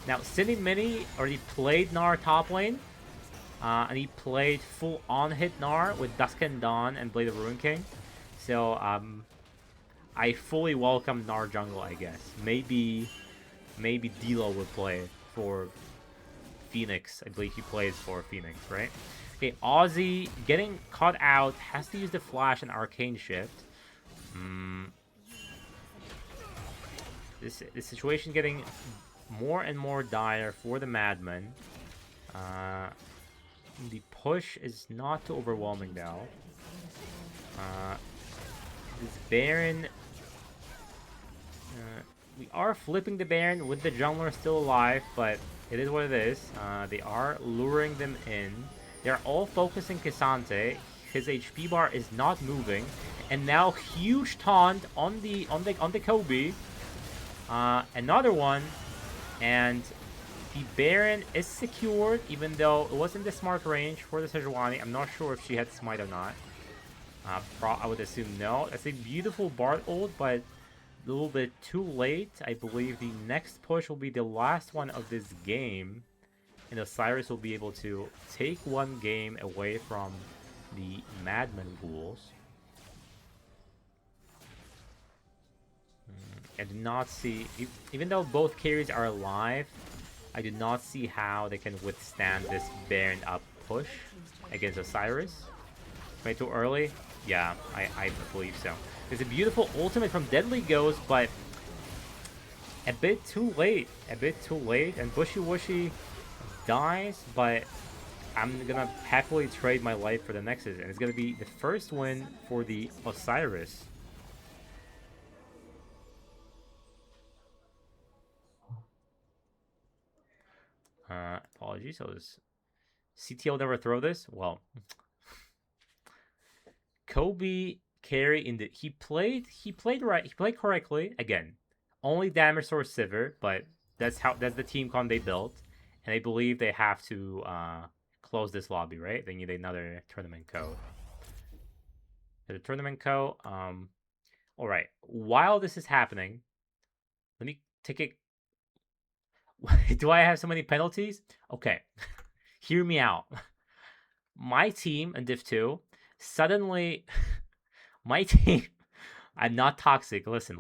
Speaker 1: Now, Cindy Mini already played Gnar top lane. And he played full on-hit Gnar with Dusk and Dawn and Blade of Ruin King. So, I fully welcome Gnar jungle, I guess. Maybe Dilo would play for Phoenix. I believe he plays for Phoenix, right? Okay, Ozzy getting caught out. Has to use the flash and arcane shift. This situation getting more and more dire for the MadMen. The push is not too overwhelming now. This Baron... we are flipping the Baron with the jungler still alive, but it is what it is. They are luring them in. They're all focusing K'Sante. His HP bar is not moving, and now huge taunt on the Kobe. Another one, and the Baron is secured, even though it wasn't the smart range for the Sejuani. I'm not sure if she had smite or not. I would assume no. That's a beautiful Bard ult, but a little bit too late. I believe the next push will be the last one of this game, and Osiris will be able to take one game away from the MadMen Ghouls. I do not see, even though both carries are alive, I do not see how they can withstand this Baron up push against Osiris. Way too early? Yeah, I believe so. There's a beautiful ultimate from Deadly Ghost, but a bit too late. A bit too late, and Bushy Wushy dies, but I'm gonna happily trade my life for the Nexus, and it's gonna be the first win for the Osiris. Apologies, I was... CTO never throw this? Well... Kobe carry in the... He played right. He played correctly. Again, only damage source Sivir, but that's the team con they built. And I believe they have to close this lobby, right? They need another tournament code. The tournament code. Alright. While this is happening, let me take it. Do I have so many penalties? Okay. Hear me out. My team in Div 2 suddenly... my team... I'm not toxic. Listen.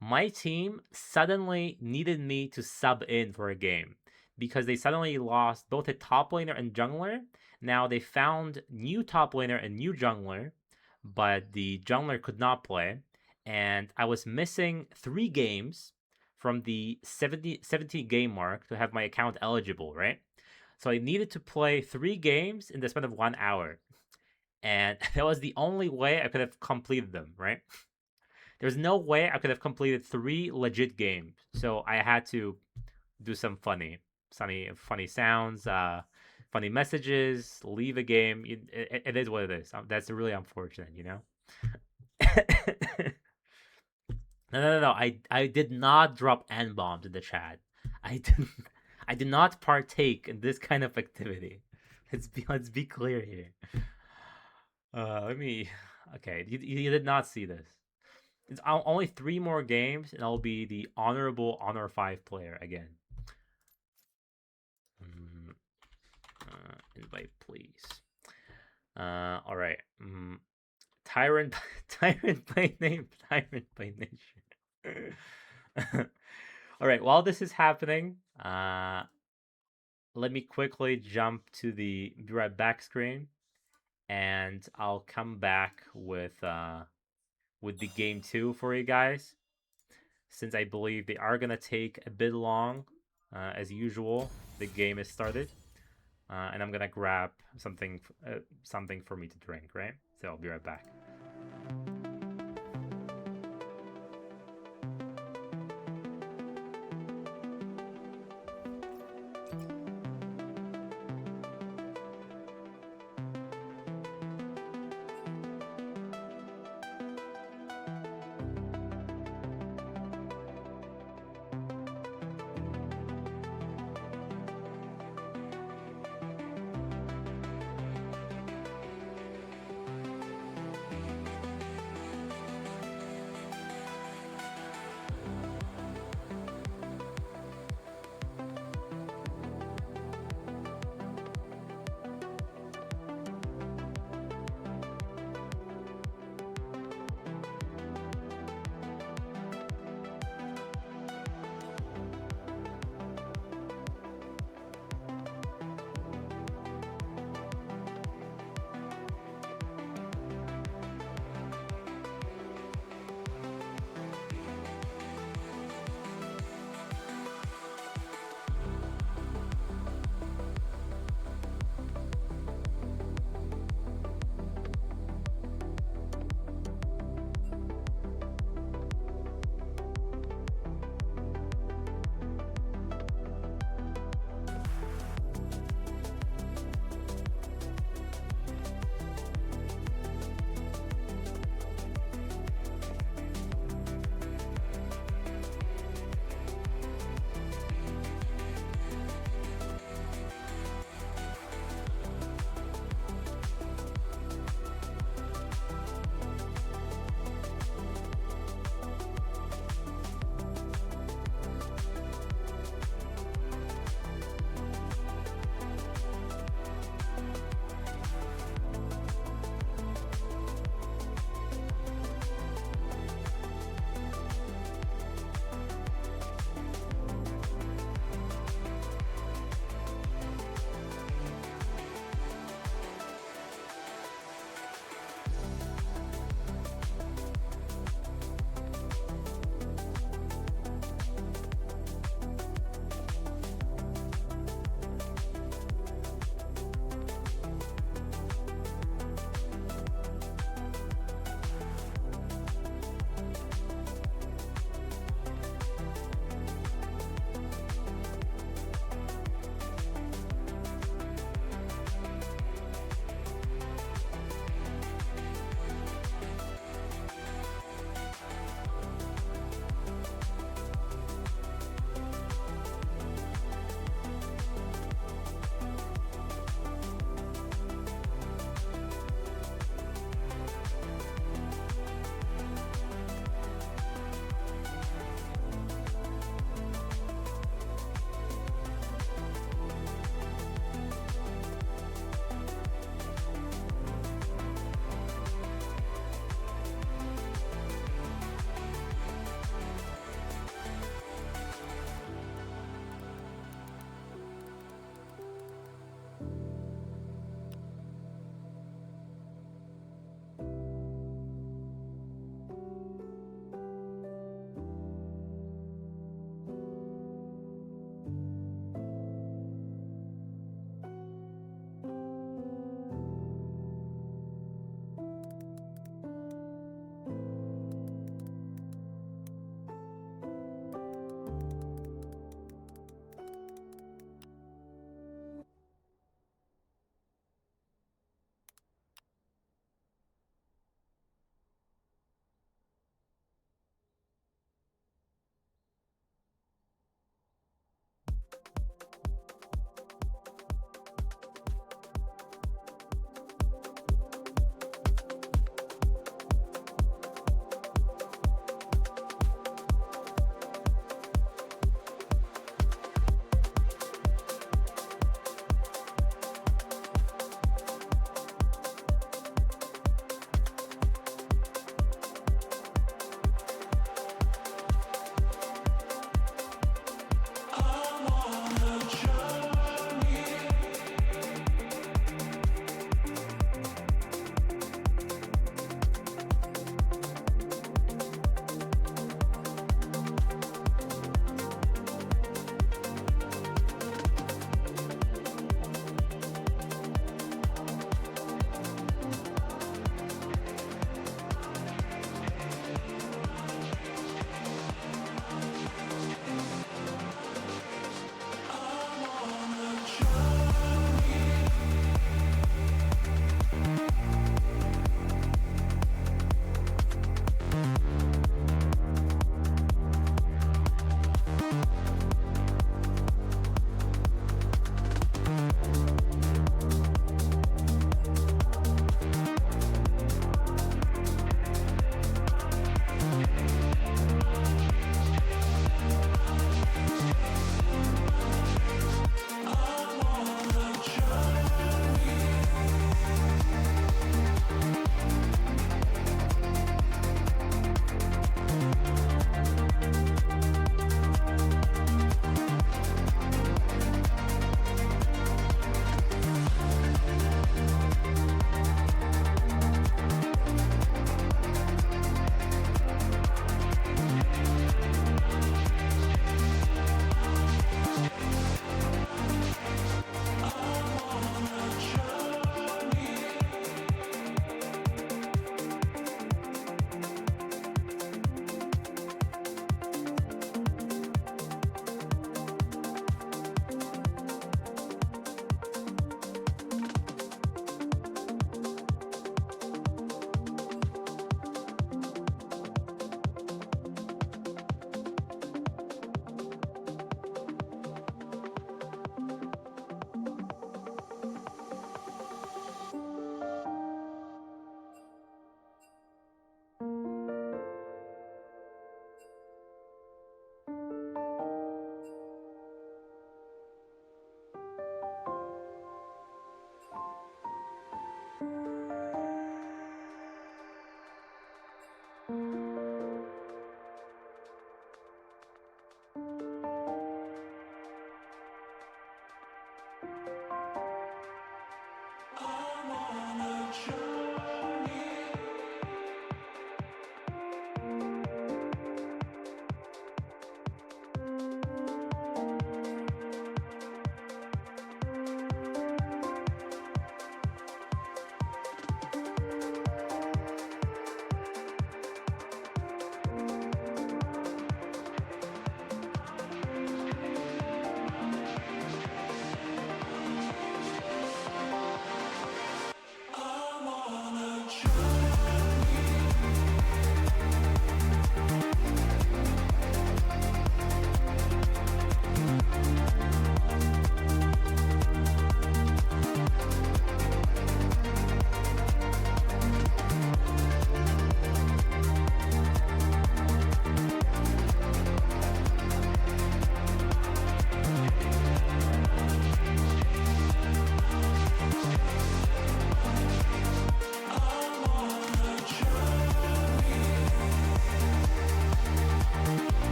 Speaker 1: My team suddenly needed me to sub in for a game because they suddenly lost both a top laner and jungler. Now they found new top laner and new jungler, but the jungler could not play. And I was missing 3 games from the 70 game mark to have my account eligible, right? So I needed to play 3 games in the span of 1 hour. And that was the only way I could have completed them, right? There's no way I could have completed 3 legit games. So I had to do some funny sounds, funny messages, leave a game. It is what it is. That's really unfortunate, you know? No. I did not drop N-bombs in the chat. I did not partake in this kind of activity. Let's be clear here. Okay, you did not see this. It's only 3 more games, and I'll be the honorable Honor 5 player again. Invite, please. All right. Tyrant by name. All right. While this is happening, let me quickly jump to the be right back screen, and I'll come back with the game 2 for you guys, since I believe they are gonna take a bit long. As usual, the game is started, and I'm gonna grab something for me to drink, right? So I'll be right back.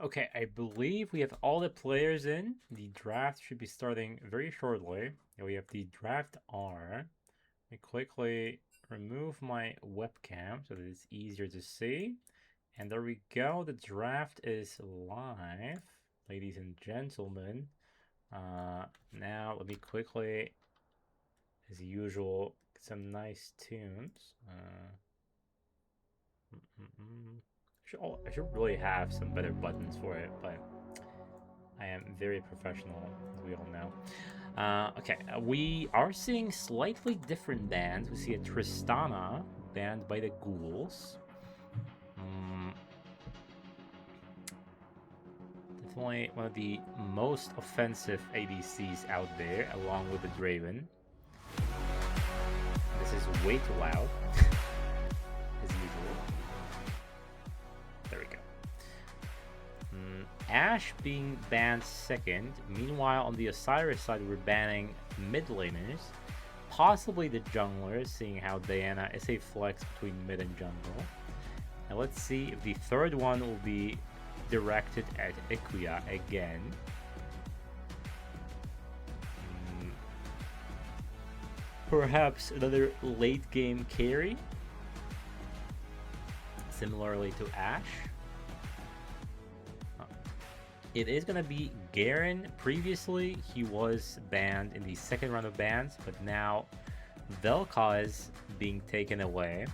Speaker 1: Okay, I believe we have all the players in. The draft should be starting very shortly. And we have the draft R. Let me quickly remove my webcam so that it's easier to see. And there we go. The draft is live, ladies and gentlemen. Now let me quickly, as usual, get some nice tunes. I should really have some better buttons for it, but I am very professional, as we all know. Okay, we are seeing slightly different bands. We see a Tristana banned by the Ghouls. Definitely one of the most offensive ADCs out there, along with the Draven. This is way too loud, as usual. There we go. Ashe being banned second. Meanwhile, on the Osiris side, we're banning mid laners. Possibly the junglers, seeing how Diana is a flex between mid and jungle. And let's see if the third one will be directed at Ikuya again. Perhaps another late game carry, similarly to Ash. It is going to be Garen. Previously, he was banned in the second round of bans, but now Vel'Koz is being taken away.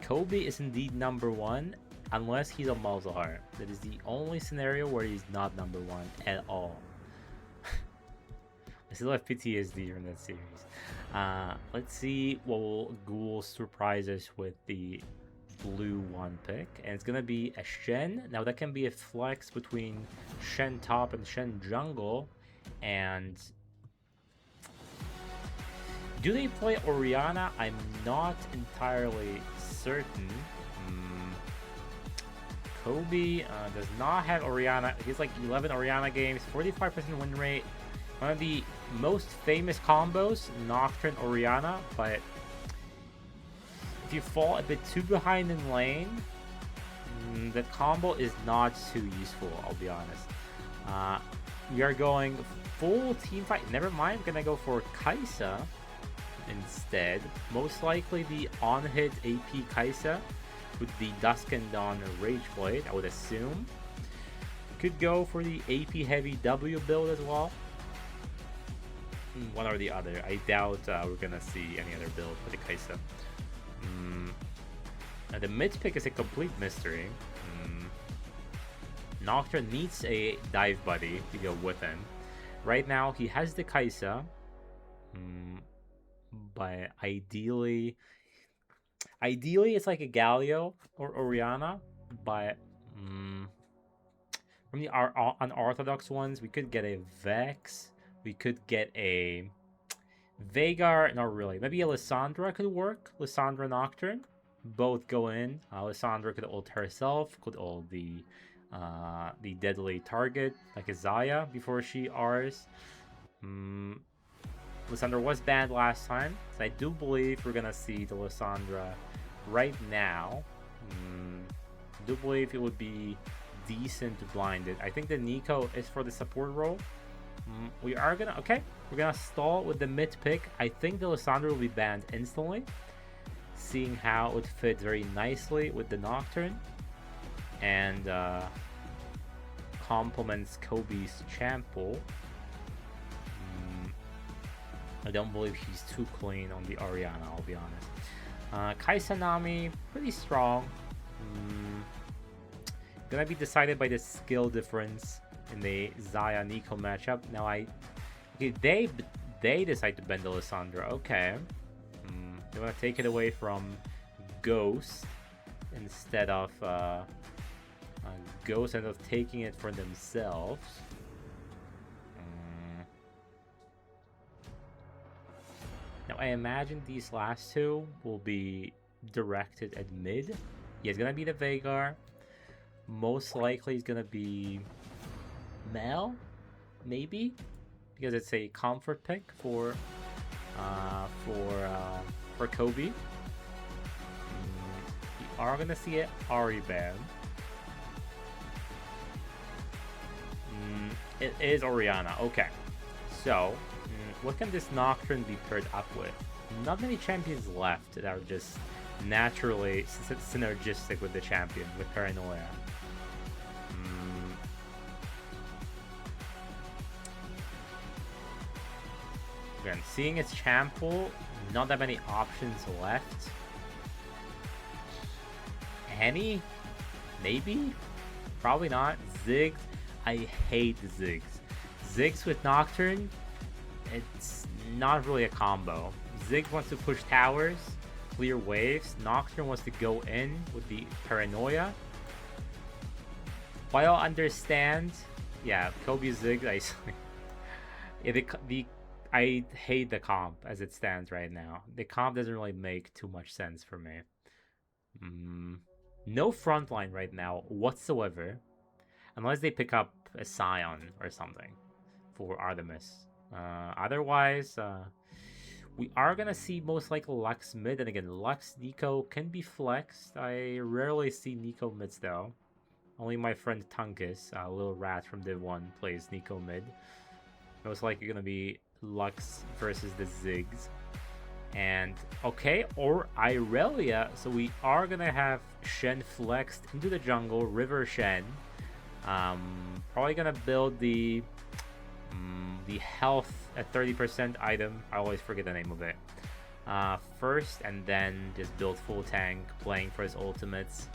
Speaker 1: Kobe is indeed number 1, unless he's a Malzahar. That is the only scenario where he's not number 1 at all. I still have PTSD from that series. Let's see what will Ghouls surprise us with the blue 1 pick. And it's going to be a Shen. Now that can be a flex between Shen top and Shen jungle. And do they play Orianna? I'm not entirely certain. Kobe does not have Orianna. He's like 11 Orianna games, 45% win rate. One of the most famous combos, Nocturne Orianna, but if you fall a bit too behind in lane, the combo is not too useful, I'll be honest. We are going full team fight. Never mind, I'm gonna go for Kai'Sa instead. Most likely the on-hit AP Kai'Sa with the Dusk and Dawn Rage Blade, I would assume. Could go for the AP heavy W build as well. One or the other. I doubt we're gonna see any other build for the Kai'Sa. The mid pick is a complete mystery. Nocturne needs a dive buddy to go with him. Right now he has the Kai'Sa, but ideally it's like a Galio or Orianna. But from the unorthodox ones, we could get a Vex. We could get a Veigar, not really. Maybe a Lissandra could work. Lissandra Nocturne. Both go in. Lissandra could ult herself, could ult the deadly target, like a Xayah, before she Rs. Lissandra was banned last time, so I do believe we're gonna see the Lissandra right now. I do believe it would be decent to blind it. I think the Nico is for the support role. We're gonna stall with the mid pick. I think the Lissandra will be banned instantly, seeing how it would fit very nicely with the Nocturne and complements Kobe's champ pool. I don't believe he's too clean on the Orianna, I'll be honest. Kai'Sa Nami, pretty strong. Gonna be decided by the skill difference in the Xayah Nico matchup. Now they decide to bend the Lissandra. Okay. They want to take it away from Ghost instead of taking it for themselves. Now I imagine these last two will be directed at mid. Yeah, it's gonna be the Veigar. Most likely it's gonna be Mel, maybe, because it's a comfort pick for Kobe. We are gonna see it Ahri ban. It is Orianna. Okay, so what can this Nocturne be paired up with? Not many champions left that are just naturally synergistic with the champion, with Paranoia. Again, seeing its champ pool, not that many options left. Annie? Maybe? Probably not. Ziggs? I hate Ziggs. Ziggs with Nocturne, it's not really a combo. Ziggs wants to push towers, clear waves. Nocturne wants to go in with the Paranoia. While I understand, yeah, Kobe Ziggs, I hate the comp as it stands right now. The comp doesn't really make too much sense for me. No frontline right now whatsoever. Unless they pick up a Scion or something for Artemis. Otherwise, We are gonna see most likely Lux mid, and again, Lux Nico can be flexed. I rarely see Nico mids though. Only my friend Tunkus, a little rat from Div 1, plays Nico mid. Most likely gonna be Lux versus the Ziggs. And okay, or Irelia. So we are gonna have Shen flexed into the jungle, River Shen. Probably gonna build the health at 30% item. I always forget the name of it. First, and then just build full tank, playing for his ultimates.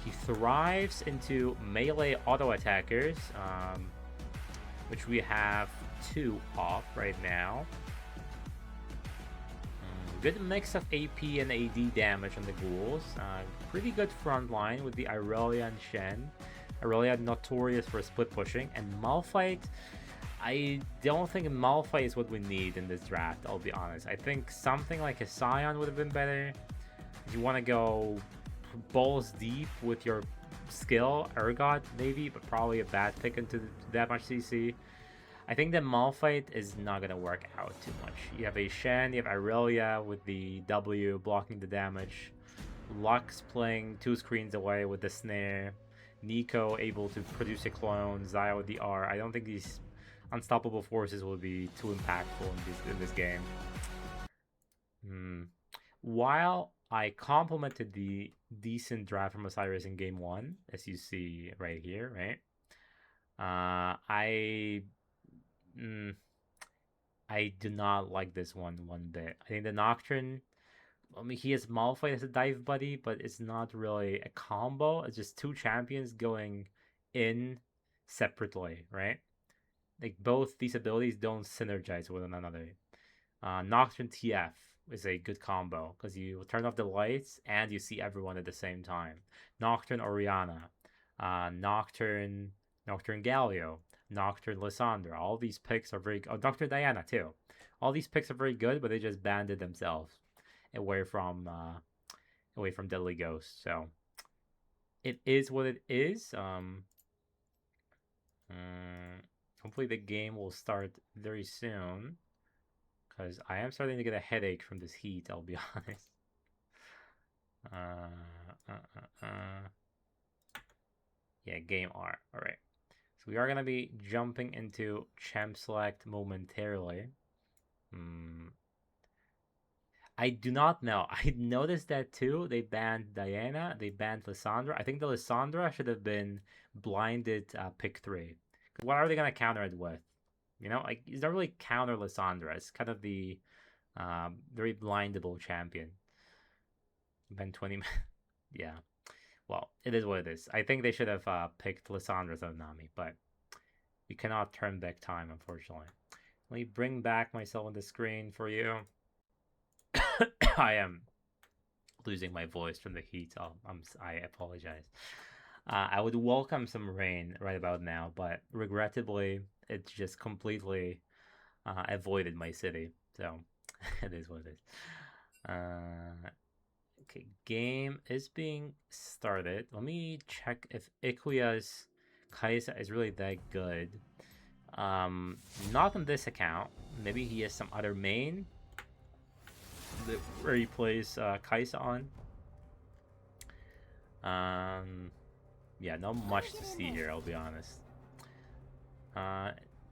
Speaker 1: He thrives into melee auto attackers, which we have 2 off right now. Good mix of AP and AD damage on the Ghouls. Pretty good front line with the Irelia and Shen. Irelia notorious for split pushing, and Malphite. I don't think Malphite is what we need in this draft, I'll be honest. I think something like a Scion would have been better. If you want to go balls deep with your skill, Urgot maybe, but probably a bad pick into that much CC. I think that Malphite is not going to work out too much. You have a Shen, you have Irelia with the W blocking the damage. Lux playing 2 screens away with the snare. Nico able to produce a clone. Xayah with the R. I don't think these unstoppable forces will be too impactful in this game. While I complimented the decent draft from Osiris in game 1, as you see right here, right? I do not like this one bit. I think the Nocturne, I mean, he has Malphite as a dive buddy, but it's not really a combo. It's just 2 champions going in separately, right? Like, both these abilities don't synergize with one another. Nocturne TF is a good combo because you turn off the lights and you see everyone at the same time. Nocturne Oriana, Nocturne Galio, Nocturne Lysandra. All these picks are very good. Oh, Nocturne Diana too. All these picks are very good, but they just banded themselves away from Deadly Ghost. So it is what it is. Hopefully the game will start very soon, because I am starting to get a headache from this heat, I'll be honest. Yeah, game R. Alright. So we are going to be jumping into Champ Select momentarily. I do not know. I noticed that too. They banned Diana. They banned Lysandra. I think the Lysandra should have been blinded pick 3. What are they going to counter it with? You know, like, it's not really counter Lysandra. It's kind of the very blindable champion. Ben 20. Yeah. Well, it is what it is. I think they should have picked Lysandra as Nami, but we cannot turn back time, unfortunately. Let me bring back myself on the screen for you. I am losing my voice from the heat. I apologize. I would welcome some rain right about now, but regrettably, it's just completely avoided my city. So it is what it is. Okay, game is being started. Let me check if Ikuya's Kaisa is really that good. Not on this account. Maybe he has some other main where he plays Kaisa on. Yeah, not much to see here, I'll be honest.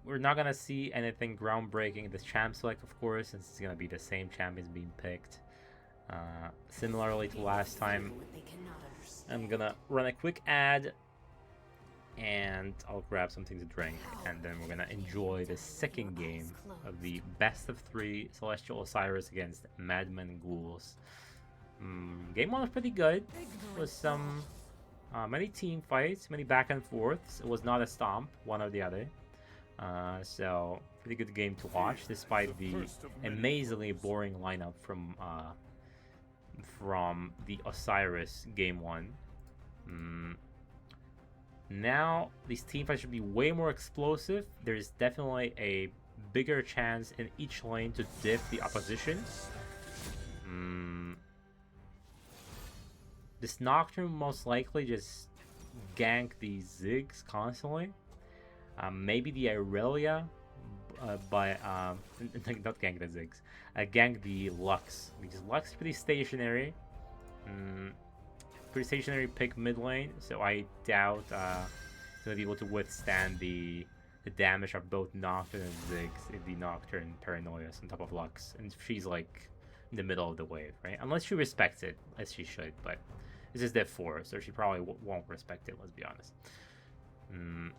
Speaker 1: We're not gonna see anything groundbreaking in this champ select, of course, since it's gonna be the same champions being picked. Similarly to last time, I'm gonna run a quick ad and I'll grab something to drink, and then we're gonna enjoy the second game of the best of 3 Celestial Osiris against MadMen Ghouls. Game 1 was pretty good. It was some many team fights, many back and forths. It was not a stomp, one or the other. So pretty good game to watch, despite the amazingly boring lineup from the Osiris game 1. Now these team fights should be way more explosive. There's definitely a bigger chance in each lane to diff the opposition. This Nocturne most likely just gank the Ziggs constantly. Maybe the Irelia not gank the Ziggs, gank the Lux, because Lux is pretty stationary. Mm, Pretty stationary pick mid lane, so I doubt it's gonna be able to withstand the damage of both Nocturne and Ziggs if the Nocturne Paranoia's on top of Lux, and she's like in the middle of the wave, right? Unless she respects it, as she should, but this is Dev 4, so she probably won't respect it, let's be honest. Mm.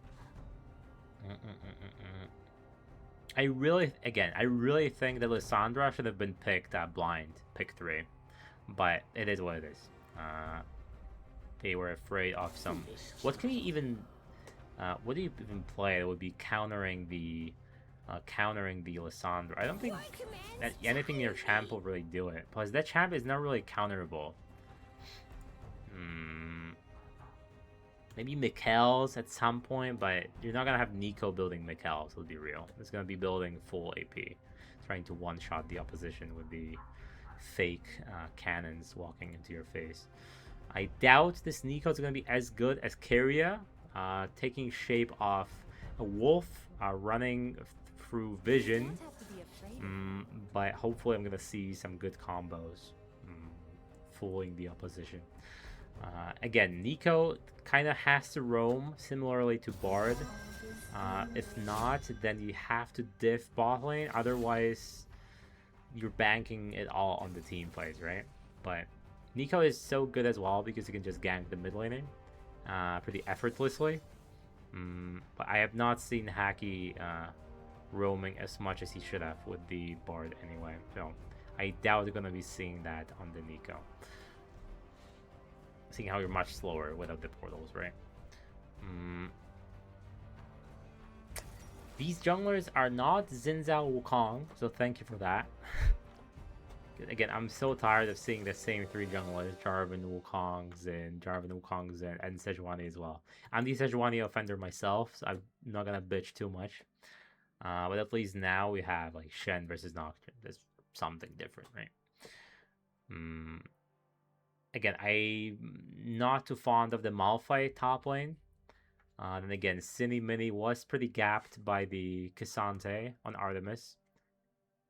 Speaker 1: I really think that Lissandra should have been picked blind, pick 3, but it is what it is. They were afraid of some. What can you even? What do you even play that would be countering the Lissandra? I don't think that anything in your champ will really do it. Plus, that champ is not really counterable. Maybe Mikhail's at some point, but you're not gonna have Nico building Mikhail's. Let's be real. It's gonna be building full AP, trying to one-shot the opposition with the fake cannons walking into your face. I doubt this Nico is going to be as good as Keria, taking shape of a wolf, running through vision. But hopefully I'm going to see some good combos, fooling the opposition. Again, Nico kind of has to roam similarly to Bard. If not, then you have to diff bot lane. Otherwise, you're banking it all on the team plays, right? But Nico is so good as well because he can just gank the mid laning pretty effortlessly. But I have not seen Haki roaming as much as he should have with the Bard anyway. So I doubt we're going to be seeing that on the Nico. Seeing how you're much slower without the portals, right? These junglers are not Xin Zhao Wukong, so thank you for that. Again, I'm so tired of seeing the same 3 junglers, Jarvan, Wukong, Xin, and Sejuani as well. I'm the Sejuani offender myself, so I'm not gonna bitch too much. But at least now we have like Shen versus Nocturne. That's something different, right? Again, I'm not too fond of the Malphite top lane. Then again, Cine Mini was pretty gapped by the Cassante on Artemis.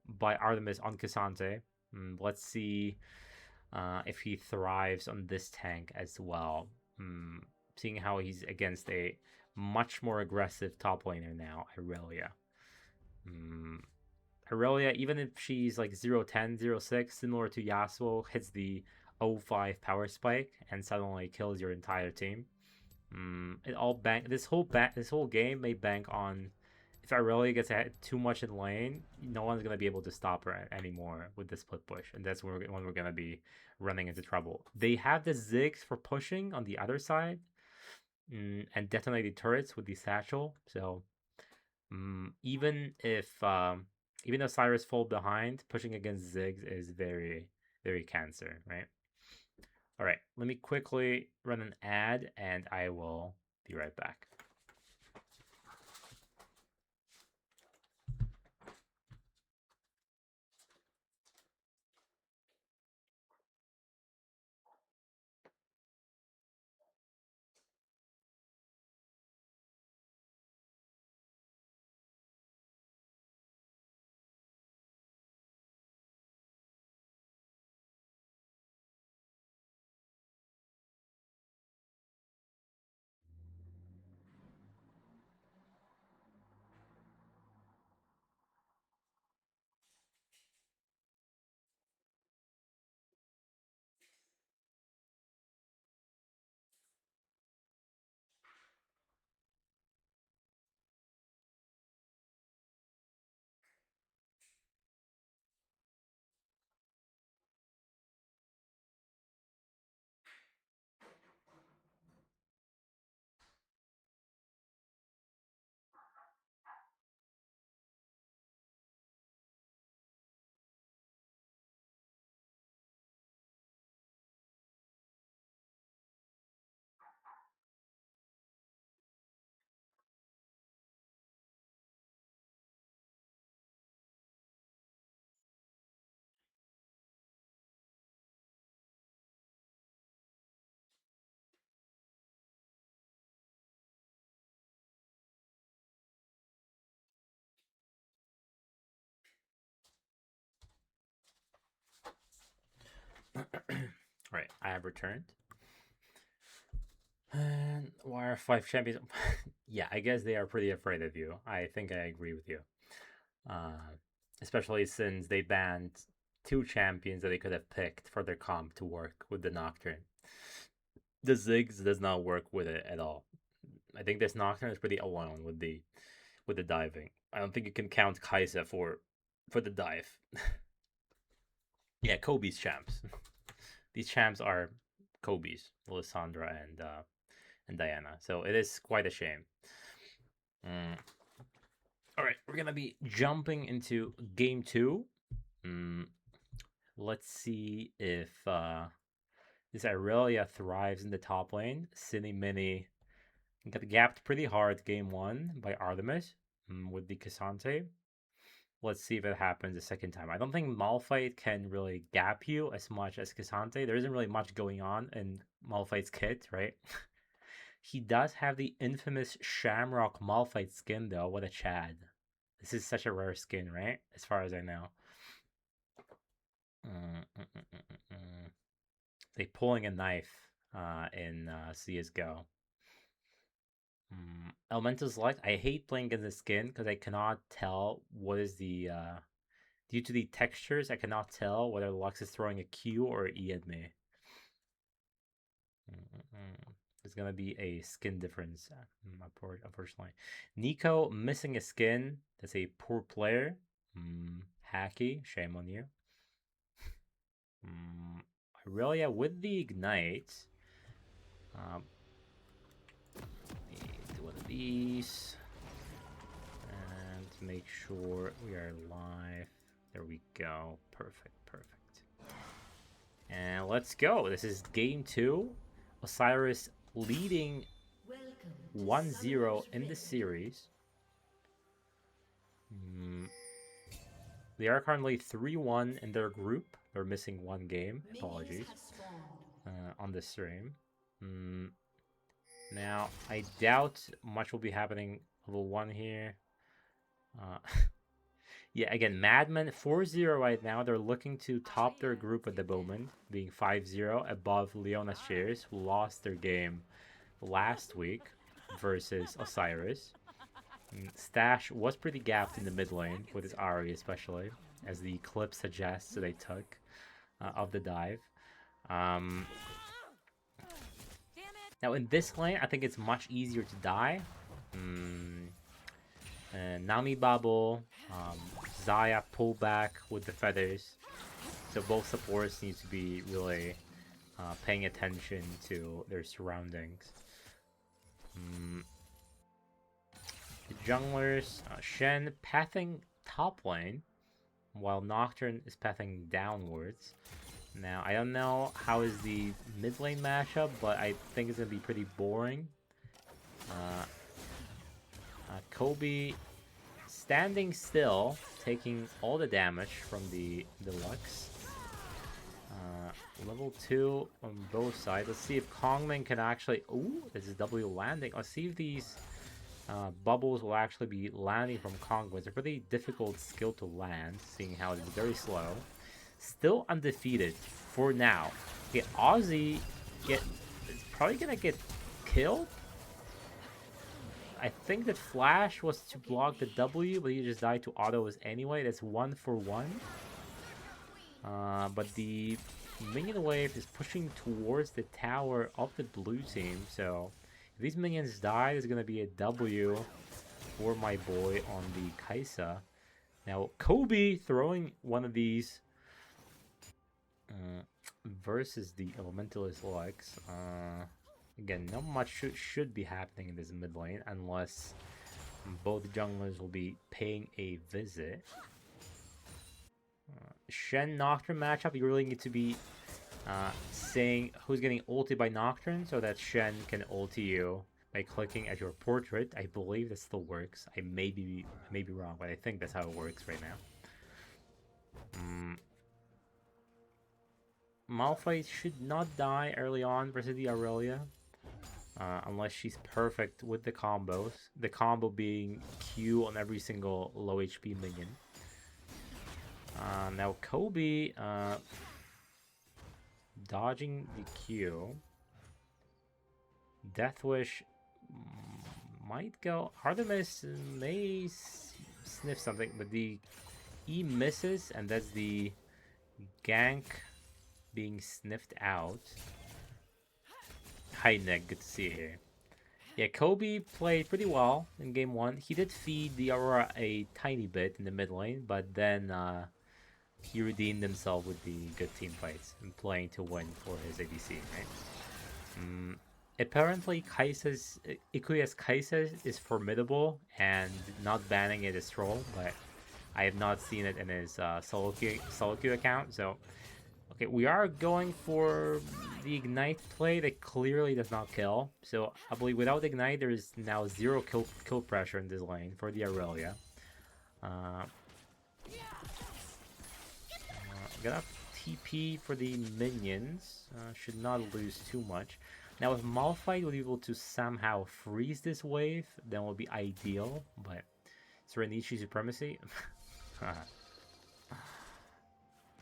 Speaker 1: By Artemis on Cassante. Let's see if he thrives on this tank as well. Seeing how he's against a much more aggressive top laner now, Irelia. Irelia, even if she's like 0-10, 0-6, similar to Yasuo, hits the 0-5 power spike and suddenly kills your entire team. It all this whole game may bank on if Irelia gets too much in lane, no one's gonna be able to stop her anymore with the split push, and that's when we're gonna be running into trouble. They have the Ziggs for pushing on the other side, and detonating turrets with the satchel. So even if Osiris fall behind, pushing against Ziggs is very, very cancer, right? All right, let me quickly run an ad, and I will be right back. Right, I have returned. And why are 5 champions? Yeah, I guess they are pretty afraid of you. I think I agree with you. Uh, Especially since they banned 2 champions that they could have picked for their comp to work with the Nocturne. The Ziggs does not work with it at all. I think this Nocturne is pretty alone with the diving. I don't think you can count Kaisa for the dive. Yeah, Kobe's champs. These champs are Kobe's, Lysandra and Diana. So it is quite a shame. All right, we're gonna be jumping into game 2. Let's see if this Irelia thrives in the top lane. Cine Mini got gapped pretty hard game 1 by Artemis with the Cassante. Let's see if it happens a second time. I don't think Malphite can really gap you as much as Cassante. There isn't really much going on in Malphite's kit, right? He does have the infamous Shamrock Malphite skin, though. What a Chad. This is such a rare skin, right? As far as I know. They pulling a knife in CSGO. Elemental's Luck. I hate playing against the skin because I cannot tell what is the... due to the textures, I cannot tell whether Lux is throwing a Q or an E at me. There's gonna be a skin difference, unfortunately. Nico missing a skin. That's a poor player. Hacky, shame on you. Irelia with the Ignite. Do one of these. And make sure we are live. There we go. Perfect, perfect. And let's go. This is game 2. Osiris leading 1-0 in the series. They are currently 3-1 in their group. They're missing 1 game. Apologies. On this stream. Now, I doubt much will be happening level 1 here. Yeah, again, MadMen 4-0 right now. They're looking to top their group at the moment, being 5-0 above Leona Shares, who lost their game last week versus Osiris. Stash was pretty gapped in the mid lane with his Ari, especially, as the clip suggests that they took of the dive. Now, in this lane, I think it's much easier to die. Nami Bubble, Zaya pull back with the feathers. So both supports need to be really paying attention to their surroundings. The junglers, Shen pathing top lane, while Nocturne is pathing downwards. Now, I don't know how is the mid lane matchup, but I think it's going to be pretty boring. Kobe standing still, taking all the damage from the Lux. Level 2 on both sides. Let's see if Kongming can actually... Ooh, this is W landing. Let's see if these bubbles will actually be landing from Kongming. It's a pretty difficult skill to land, seeing how it's very slow. Still undefeated for now. Okay, Ozzy is probably gonna get killed. I think that Flash was to block the W, but he just died to autos anyway. That's 1 for 1. But the minion wave is pushing towards the tower of the blue team. So if these minions die, there's gonna be a W for my boy on the Kaisa. Now Kobe throwing one of these versus the Elementalist Lux. Again, not much should be happening in this mid lane unless both junglers will be paying a visit. Shen Nocturne matchup, you really need to be saying who's getting ulted by Nocturne so that Shen can ulti you by clicking at your portrait. I believe that still works. I may be wrong, but I think that's how it works right now. Malphite should not die early on versus the Irelia. Unless she's perfect with the combos. The combo being Q on every single low HP minion. Now Kobe dodging the Q. Death Wish might go. Artemis may sniff something, but the E misses, and that's the gank being sniffed out. Hi, Nick. Good to see you here. Yeah, Kobe played pretty well in game 1. He did feed the Aurora a tiny bit in the mid lane, but then he redeemed himself with the good team fights and playing to win for his ADC, right? Apparently, Ikuya's Kaisa is formidable, and not banning it is troll, but I have not seen it in his solo queue account, so... Okay, we are going for the Ignite play that clearly does not kill. So I believe without Ignite, there is now 0 kill pressure in this lane for the Aurelia. Gonna TP for the minions. Should not lose too much. Now if Malphite would be able to somehow freeze this wave, then would be ideal. But Serenichi Supremacy...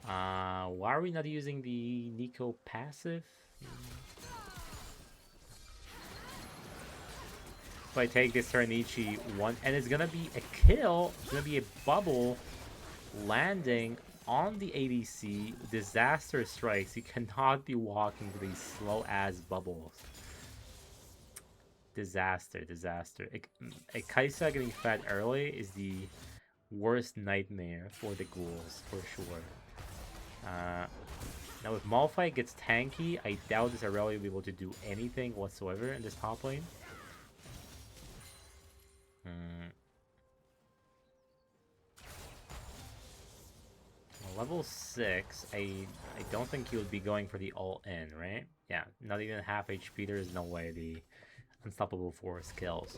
Speaker 1: why are we not using the Nico passive? If I take this Serenichi one, and it's gonna be a kill, it's gonna be a bubble landing on the ADC. Disaster strikes. You cannot be walking to these slow ass bubbles. Disaster. A Kaisa getting fed early is the worst nightmare for the Ghouls, for sure. Now if Malphite gets tanky, I doubt this Aurelia will be able to do anything whatsoever in this top lane. Level 6, I don't think he would be going for the all-in, right? Yeah, not even half HP, there is no way the Unstoppable Force kills.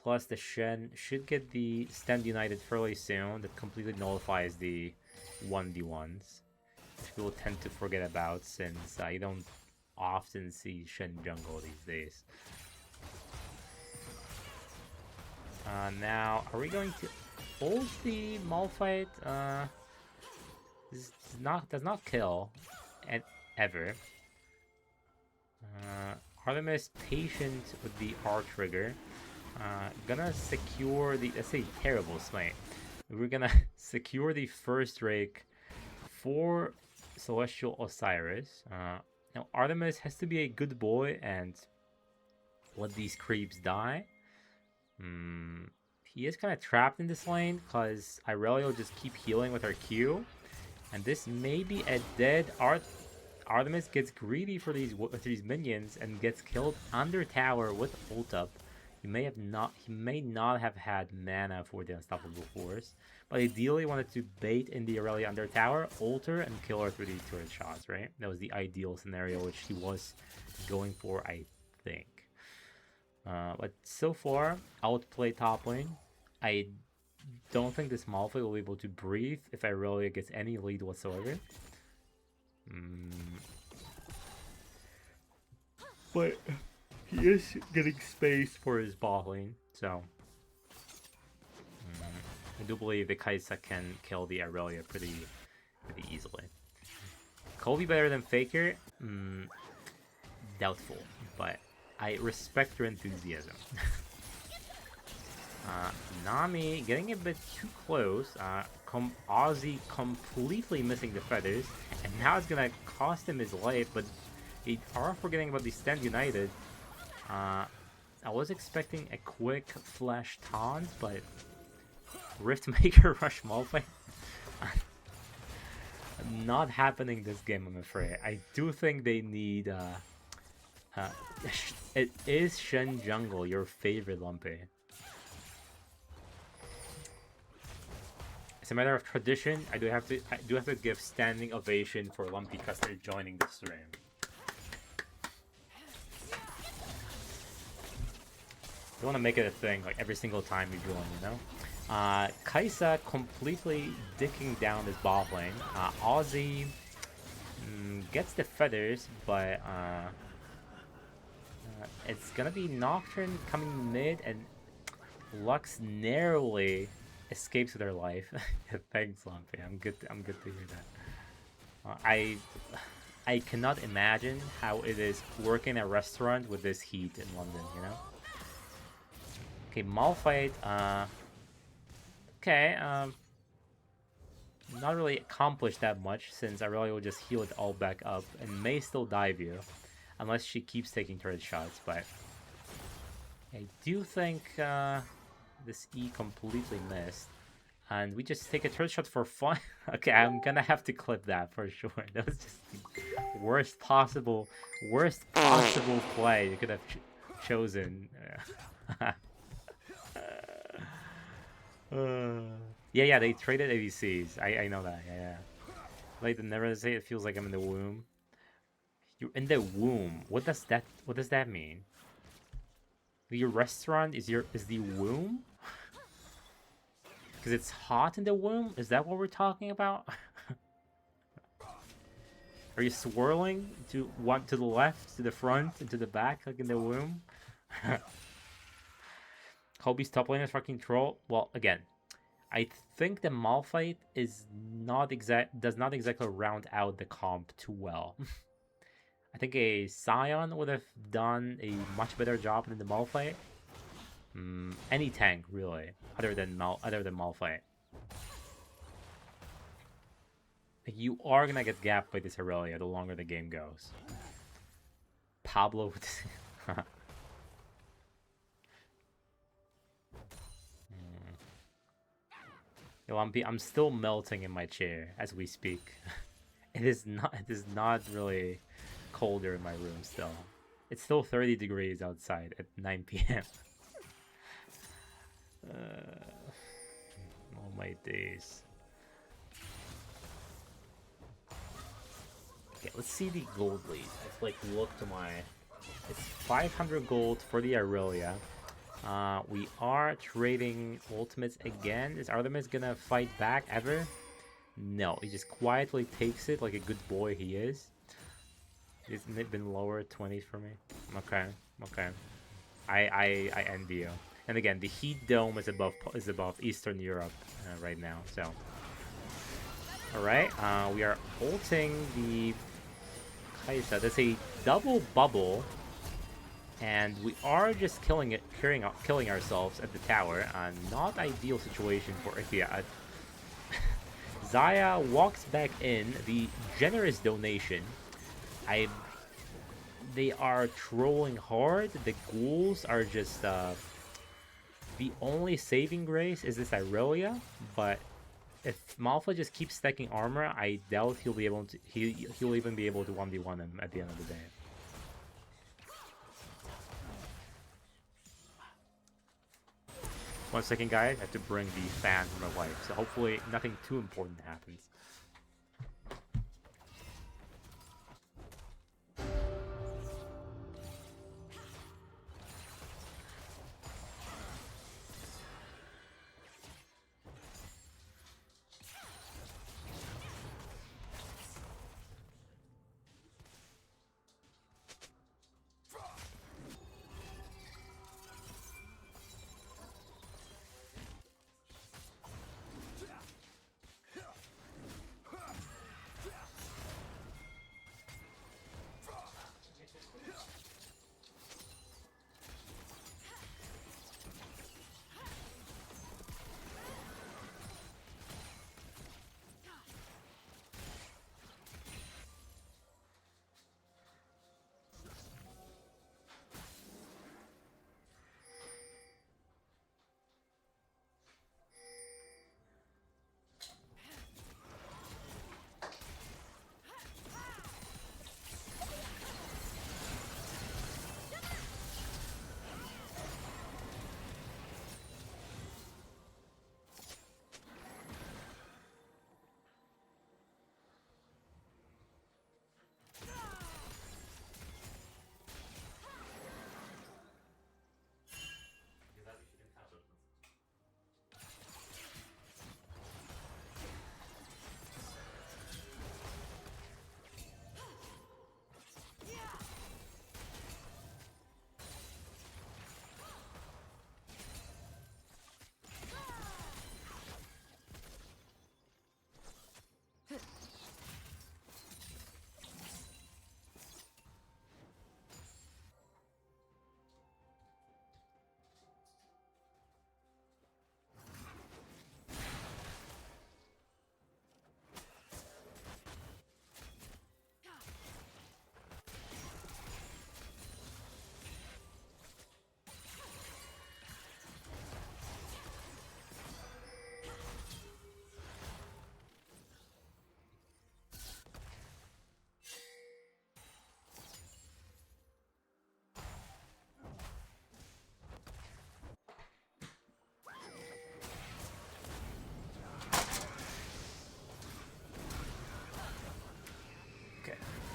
Speaker 1: Plus the Shen should get the Stand United fairly soon, that completely nullifies the 1v1s, which people tend to forget about since you don't often see Shen jungle these days. Now, are we going to ult the Malphite? This does not kill ever. Artemis patient with the R trigger. Gonna secure the, let's say, terrible smite. We're gonna secure the first rake for Celestial Osiris. Now Artemis has to be a good boy and let these creeps die. He is kind of trapped in this lane because Irelia will just keep healing with her Q. And this may be a dead Artemis gets greedy for these minions and gets killed under tower with ult up. He may not have had mana for the Unstoppable Force, but ideally wanted to bait in the Aurelia under tower, ult her, and kill her through the turret shots, right? That was the ideal scenario which he was going for, I think. But so far, outplay top lane. I don't think this Malphite will be able to breathe if Aurelia gets any lead whatsoever. But he is getting space for his bot lane, so I do believe the Kaisa can kill the Aurelia pretty easily. Kobe better than Faker? Doubtful, but I respect your enthusiasm. Nami getting a bit too close. Ozzy completely missing the feathers, and now it's gonna cost him his life, but they are forgetting about the Stand United. I was expecting a quick flash taunt, but Riftmaker rush Malphite. Not happening this game, I'm afraid. I do think they need it is Shen Jungle, your favorite Lumpy. As a matter of tradition, I do have to give standing ovation for Lumpy Custer joining the stream. You want to make it a thing, like every single time you join, you know? Kaisa completely dicking down this bot lane. Ozzy gets the feathers, but it's gonna be Nocturne coming mid, and Lux narrowly escapes with her life. Thanks, Lumpy. I'm good to hear that. I cannot imagine how it is working at a restaurant with this heat in London, you know? Okay, Malphite, okay, not really accomplished that much since Aurelia will just heal it all back up and may still dive you. Unless she keeps taking turret shots, but I do think this E completely missed. And we just take a turret shot for fun. Okay, I'm gonna have to clip that for sure. That was just the worst possible play you could have chosen. Yeah, they traded ADCs. I know that. Yeah. Like the never say it feels like I'm in the womb. You're in the womb. What does that mean? Your restaurant is the womb? Because it's hot in the womb? Is that what we're talking about? Are you swirling to the left, to the front, and to the back, like in the womb? Kobe's top lane is fucking troll. Well, again, I think the Malphite does not exactly round out the comp too well. I think a Scion would have done a much better job than the Malphite. Any tank really, other than Malphite. You are gonna get gapped by this Aurelia the longer the game goes. Pablo. Yo, I'm still melting in my chair as we speak. It is not really colder in my room still. It's still 30 degrees outside at 9 p.m. Oh my days. Okay, let's see the gold lead. I've like looked to my... It's 500 gold for the Aurelia. We are trading ultimates again. Is Artemis gonna fight back ever? No, he just quietly takes it like a good boy he is. Isn't it been lower 20s for me? Okay. I envy you. And again, the heat dome is above Eastern Europe right now. So, all right, we are ulting the Kaisa. That's a double bubble, and we are just killing ourselves at the tower. Not ideal situation for Ithia. Zaya walks back in. The generous donation. They are trolling hard. The Ghouls are just the only saving grace is this Aurelia, but if Malphite just keeps stacking armor, I doubt he'll be able to. He'll even be able to 1v1 him at the end of the day. One second, guys. I have to bring the fan for my wife, so hopefully nothing too important happens.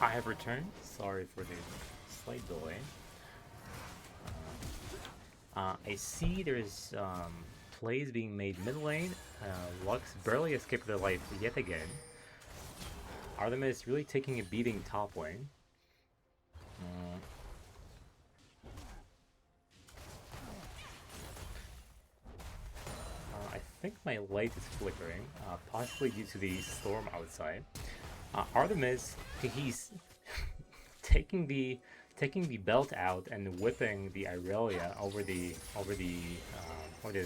Speaker 1: I have returned. Sorry for the slight delay. I see there's plays being made mid lane. Lux barely escaped their life yet again. Artemis really taking a beating top lane. I think my light is flickering, possibly due to the storm outside. Artemis, he's taking the belt out and whipping the Irelia over the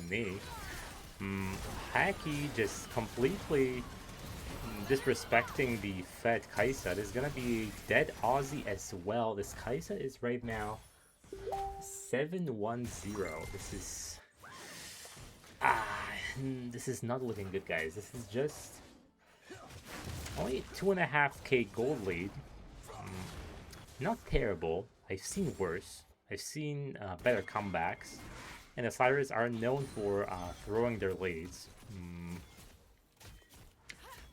Speaker 1: knee. Haki just completely disrespecting the fed Kaisa. There's gonna be dead Aussie as well. This Kaisa is right now 7-1-0. This is not looking good, guys. This is just only 2.5k gold lead. Not terrible. I've seen worse. I've seen better comebacks. And Osiris are known for throwing their leads.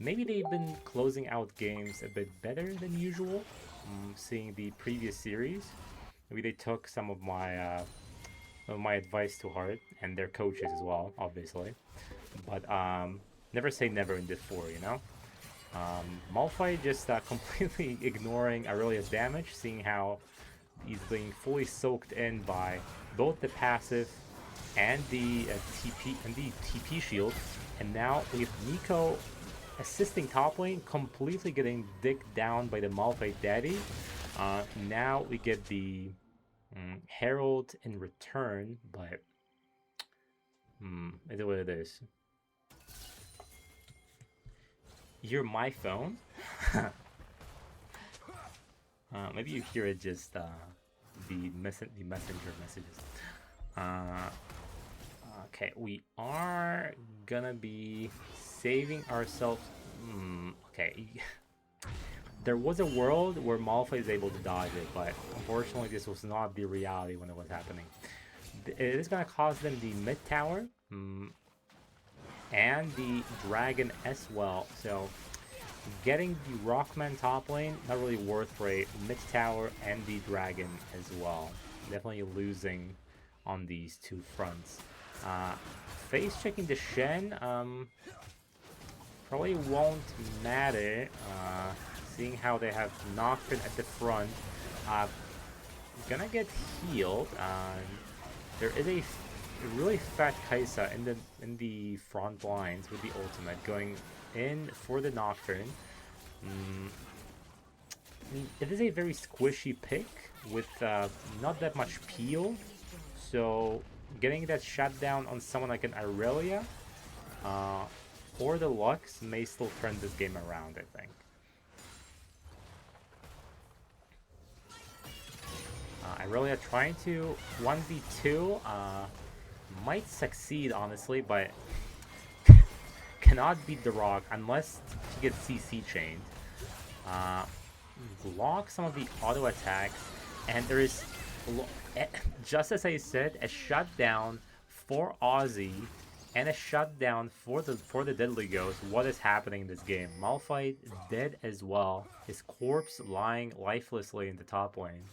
Speaker 1: Maybe they've been closing out games a bit better than usual. Seeing the previous series, maybe they took some of my advice to heart, and their coaches as well, obviously. But never say never in this 4, you know. Malphite just completely ignoring Aurelia's damage, seeing how he's being fully soaked in by both the passive and the TP shield, and now we have Nico assisting top lane, completely getting digged down by the Malphite daddy. Now we get the Herald in return, but it is what it is. You're my phone? Maybe you hear it just the messenger messages. Okay, we are gonna be saving ourselves. Okay. There was a world where Malphite is able to dodge it, but unfortunately this was not the reality when it was happening. It is gonna cost them the mid tower and the dragon as well. So getting the Rockman top lane, not really worth for a mid tower and the dragon as well. Definitely losing on these two fronts. Face checking the Shen probably won't matter, seeing how they have Nocturne at the front. Gonna get healed. There is a really fat Kaisa in the front lines with the ultimate going in for the Nocturne. I mean, it is a very squishy pick with not that much peel, so getting that shutdown on someone like an Irelia or the Lux may still turn this game around, I think. Irelia trying to 1v2 might succeed, honestly, but cannot beat the Rock unless he gets CC chained. Block some of the auto attacks, and there is, just as I said, a shutdown for Aussie and a shutdown for the Deadly Ghost. What is happening in this game? Malphite dead as well. His corpse lying lifelessly in the top lane.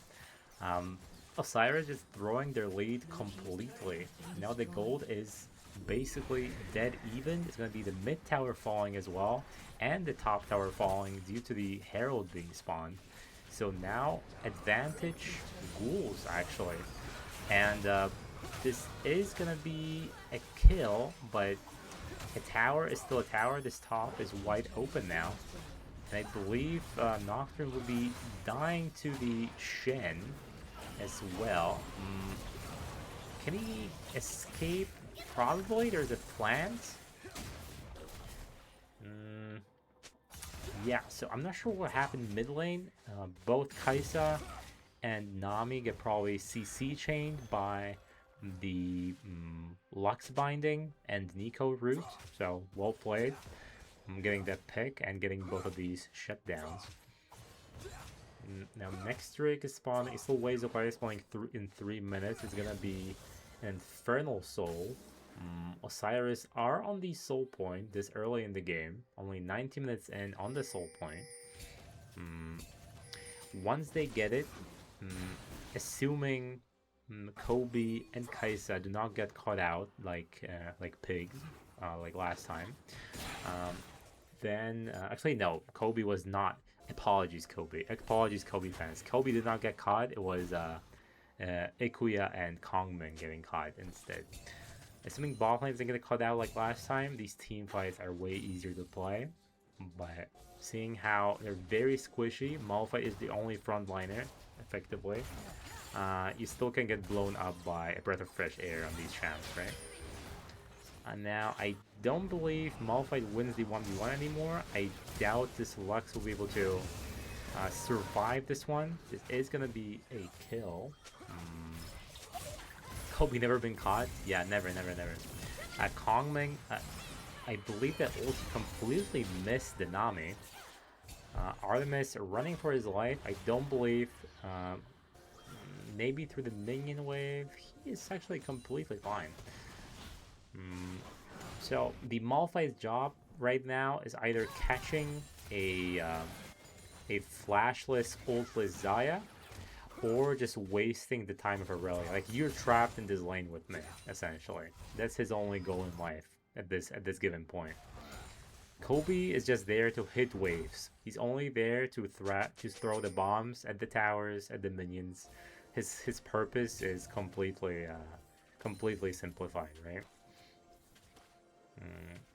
Speaker 1: Osiris is throwing their lead completely. Now the gold is basically dead even. It's going to be the mid tower falling as well, and the top tower falling due to the Herald being spawned. So now advantage Ghouls, actually. And this is going to be a kill, but a tower is still a tower. This top is wide open now. And I believe Nocturne will be dying to the Shen as well. Can he escape? Probably. There's a plant. Yeah, so I'm not sure what happened mid lane. Both Kaisa and Nami get probably CC chained by the Lux binding and Nico route. So well played. I'm getting that pick and getting both of these shutdowns. Now next Drake is spawning. It's still ways away, spawning in 3 minutes. It's gonna be an Infernal Soul. Osiris are on the soul point this early in the game. Only 90 minutes in on the soul point. once they get it, assuming Kobe and Kaisa do not get caught out like pigs, like last time, then actually no, Kobe was not. Apologies, Kobe. Apologies, Kobe fans. Kobe did not get caught. It was Ikuya and Kongmin getting caught instead. Assuming ball lanes didn't get caught out like last time, these team fights are way easier to play. But seeing how they're very squishy, Malphite is the only frontliner, effectively. You still can get blown up by a breath of fresh air on these champs, right? And now, I don't believe Malphite wins the 1v1 anymore. I doubt this Lux will be able to survive this one. This is going to be a kill. Kobe never been caught? Yeah, never. Kongming, I believe that ulti completely missed the Nami. Artemis running for his life. I don't believe... maybe through the minion wave. He is actually completely fine. So the Malphite's job right now is either catching a flashless, ultless Xayah, or just wasting the time of Aurelia. Like, you're trapped in this lane with me, essentially. That's his only goal in life at this given point. Kobe is just there to hit waves. He's only there to throw the bombs at the towers, at the minions. His purpose is completely simplified, right?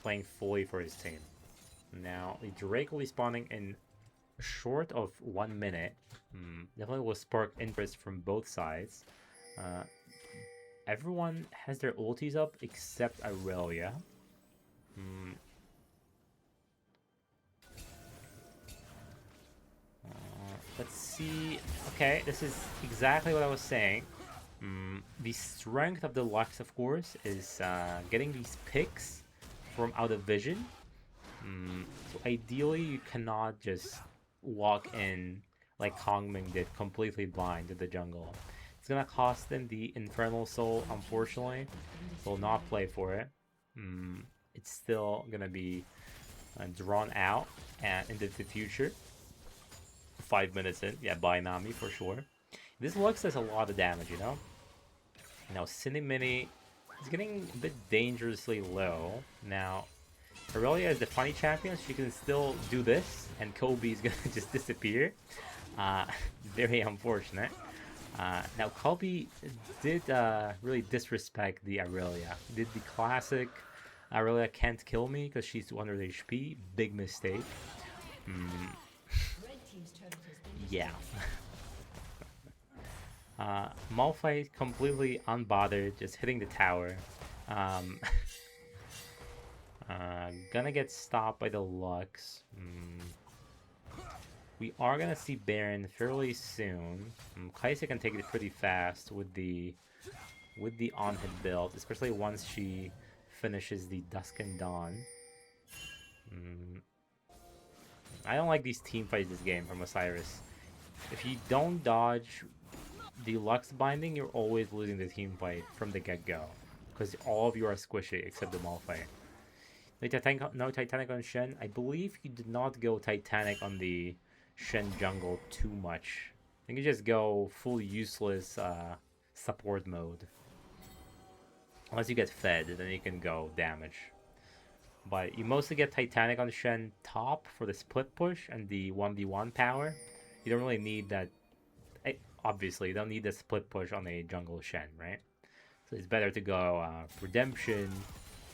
Speaker 1: Playing fully for his team. Now, the Drake will be spawning in short of 1 minute. Definitely will spark interest from both sides. Everyone has their ultis up except Aurelia. Let's see. Okay, this is exactly what I was saying. The strength of the Lux, of course, is getting these picks from out of vision. So ideally, you cannot just walk in like Kongming did, completely blind to the jungle. It's gonna cost them the Infernal Soul, unfortunately. Will not play for it. It's still gonna be drawn out and into the future. 5 minutes in, yeah, by Nami for sure. This Lux does a lot of damage, you know? Now, Cinemini is getting a bit dangerously low. Now, Aurelia is the funny champion, she can still do this, and Kobe is gonna just disappear. Very unfortunate. Now, Kobe did really disrespect the Aurelia. Did the classic Aurelia can't kill me because she's 200 HP. Big mistake. Yeah. Malphite completely unbothered, just hitting the tower. Gonna get stopped by the Lux. We are gonna see Baron fairly soon. Kaisa can take it pretty fast with the on-hit build, especially once she finishes the Dusk and Dawn. I don't like these team fights this game from Osiris. If you don't dodge the Lux binding, you're always losing the team fight from the get-go. Because all of you are squishy except the Malphite. No Titanic on Shen. I believe you did not go Titanic on the Shen jungle too much. I think you just go full useless support mode. Unless you get fed, then you can go damage. But you mostly get Titanic on Shen top for the split push and the 1v1 power. You don't really need that. Obviously, you don't need the split push on a jungle Shen, right? So it's better to go Redemption,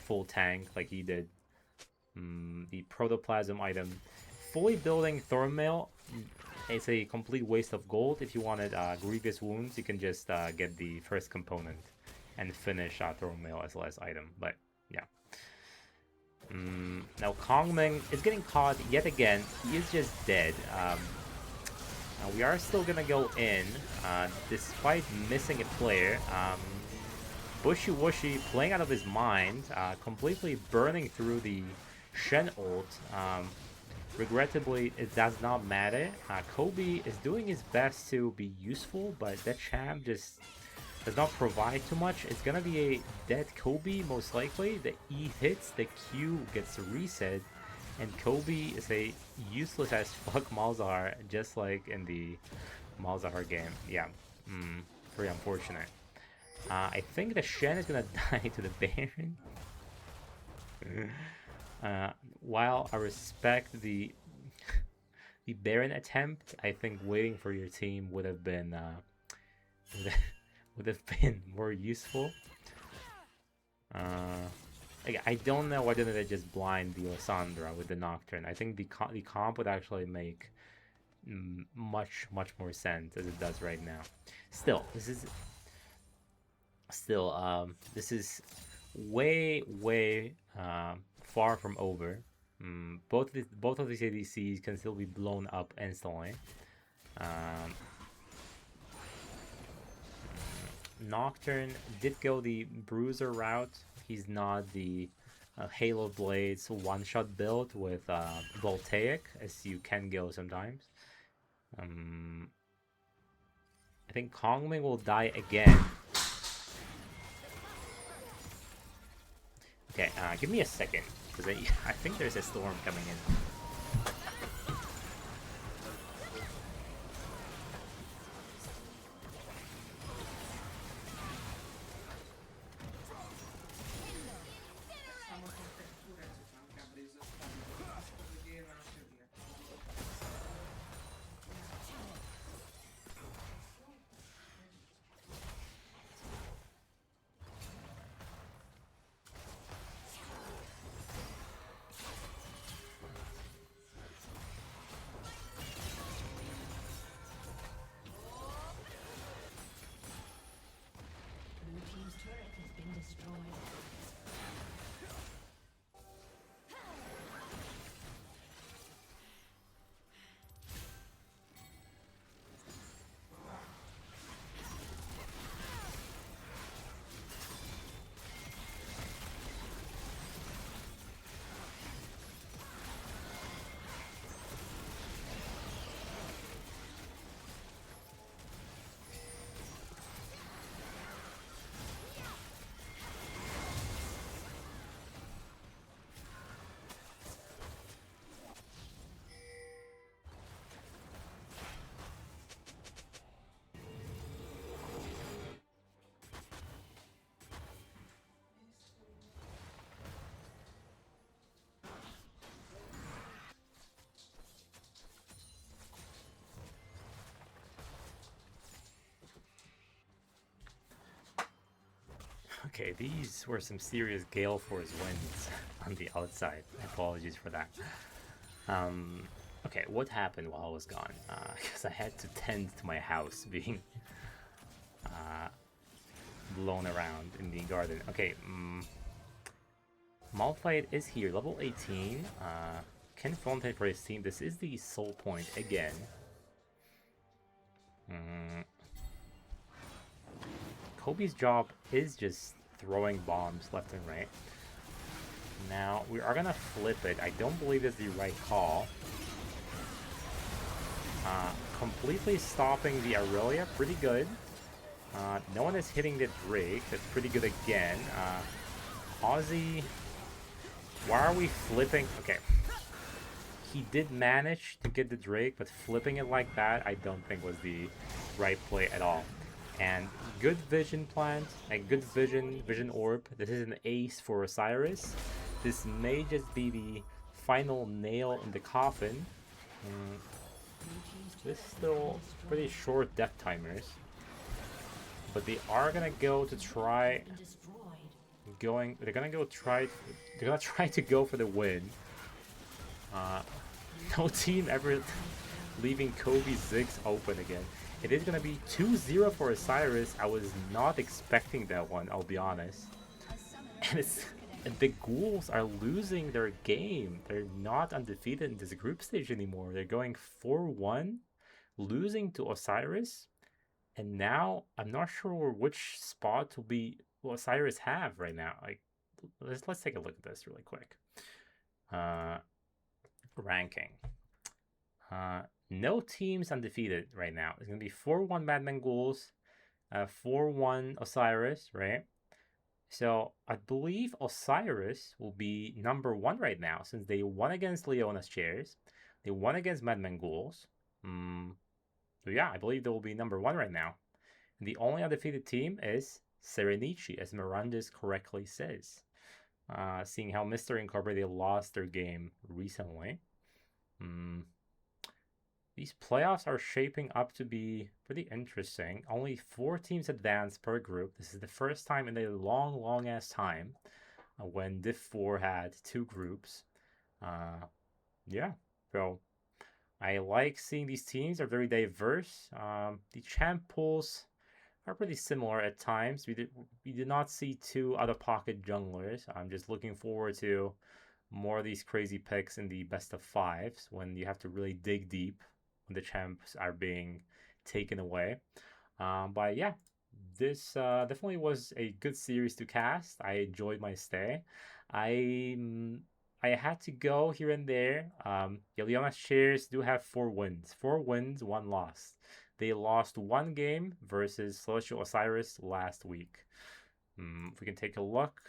Speaker 1: full tank like he did. The Protoplasm item. Fully building Thornmail, it's a complete waste of gold. If you wanted Grievous Wounds, you can just get the first component and finish Thornmail as last item. But, yeah. Now, Kongming is getting caught yet again. He is just dead. We are still gonna go in, despite missing a player. Bushy Wushy playing out of his mind, completely burning through the Shen ult. Regrettably, it does not matter. Kobe is doing his best to be useful, but that champ just does not provide too much. It's gonna be a dead Kobe, most likely. The E hits, the Q gets reset, And Kobe is a useless as fuck Malzahar, just like in the Malzahar game. Yeah, very unfortunate. I think the Shen is gonna die to the Baron. While I respect the Baron attempt, I think waiting for your team would have been would have been more useful. I don't know why didn't they just blind the Lysandra with the Nocturne. I think the comp would actually make much more sense as it does right now. Still, this is way far from over. Both of these ADCs can still be blown up instantly. Nocturne did go the Bruiser route. He's not the Halo Blades one-shot build with Voltaic, as you can go sometimes. I think Kongming will die again. Okay, give me a second, because I think there's a storm coming in. Okay, these were some serious Gale Force wins on the outside. Apologies for that. Okay, what happened while I was gone? Because I had to tend to my house being blown around in the garden. Okay, Malphite is here, level 18. Can Valanths for his team. This is the soul point again. Kobe's job is just throwing bombs left and right. Now, we are gonna flip it. I don't believe it's the right call. Completely stopping the Aurelia, pretty good. No one is hitting the Drake, that's pretty good again. Ozzy, why are we flipping? Okay. He did manage to get the Drake, but flipping it like that, I don't think was the right play at all. And good vision plant, a good vision orb. This is an ace for Osiris. This may just be the final nail in the coffin. This is still pretty short death timers. But they are gonna go to try they're gonna try to go for the win. No team ever leaving Kobe's Ziggs open again. It is gonna be 2-0 for Osiris. I was not expecting that one, I'll be honest. And the Ghouls are losing their game. They're not undefeated in this group stage anymore. They're going 4-1, losing to Osiris. And now I'm not sure which spot will Osiris have right now. Like, let's take a look at this really quick. Ranking. No teams undefeated right now. It's gonna be 4-1 MadMen Ghouls, 4-1 Osiris, right? So I believe Osiris will be number one right now since they won against Leona's Chairs. They won against MadMen Ghouls. So yeah, I believe they will be number one right now. And the only undefeated team is Serenichi, as Miranda's correctly says. Seeing how Mr. Incorporated lost their game recently. These playoffs are shaping up to be pretty interesting. Only 4 teams advance per group. This is the first time in a long, long ass time when Div 4 had 2 groups. Yeah, so I like seeing these teams are very diverse. The champ pools are pretty similar at times. We did not see 2 out-of-pocket junglers. I'm just looking forward to more of these crazy picks in the best of 5s when you have to really dig deep when the champs are being taken away. But yeah, this definitely was a good series to cast. I enjoyed my stay. I had to go here and there. Yeliona's shares do have 4 wins. 4 wins, 1 loss. They lost 1 game versus Celestial Osiris last week. If we can take a look,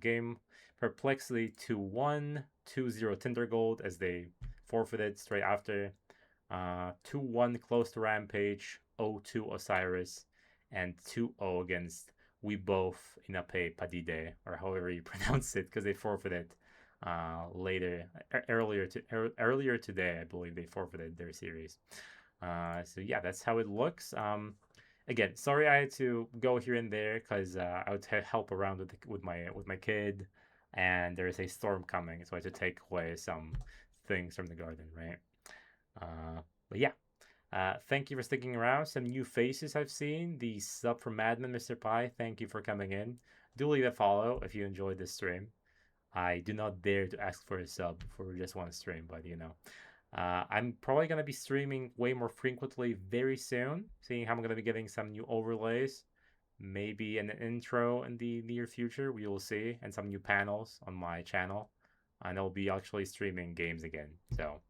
Speaker 1: game Perplexity 2-1, 2-0 Tindergold as they forfeited straight after. 2-1 close to Rampage, 0-2 Osiris, and 2-0 against We Both Inape Padide, or however you pronounce it, because they forfeited earlier today. I believe they forfeited their series. So yeah, that's how it looks. Again, sorry I had to go here and there because I would help around with my kid, and there is a storm coming, so I had to take away some things from the garden, right? But yeah, thank you for sticking around. Some new faces I've seen. The sub from MadMen, Mr. Pie. Thank you for coming in. Do leave a follow if you enjoyed this stream. I do not dare to ask for a sub for just one stream, but I'm probably going to be streaming way more frequently very soon, seeing how I'm going to be getting some new overlays, maybe an intro in the near future, we will see, and some new panels on my channel. And I'll be actually streaming games again, so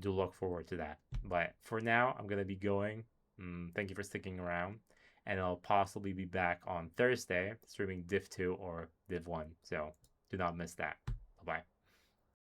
Speaker 1: do look forward to that. But for now, I'm going to be going. Thank you for sticking around, and I'll possibly be back on Thursday streaming Div 2 or Div 1, so do not miss that. Bye-bye.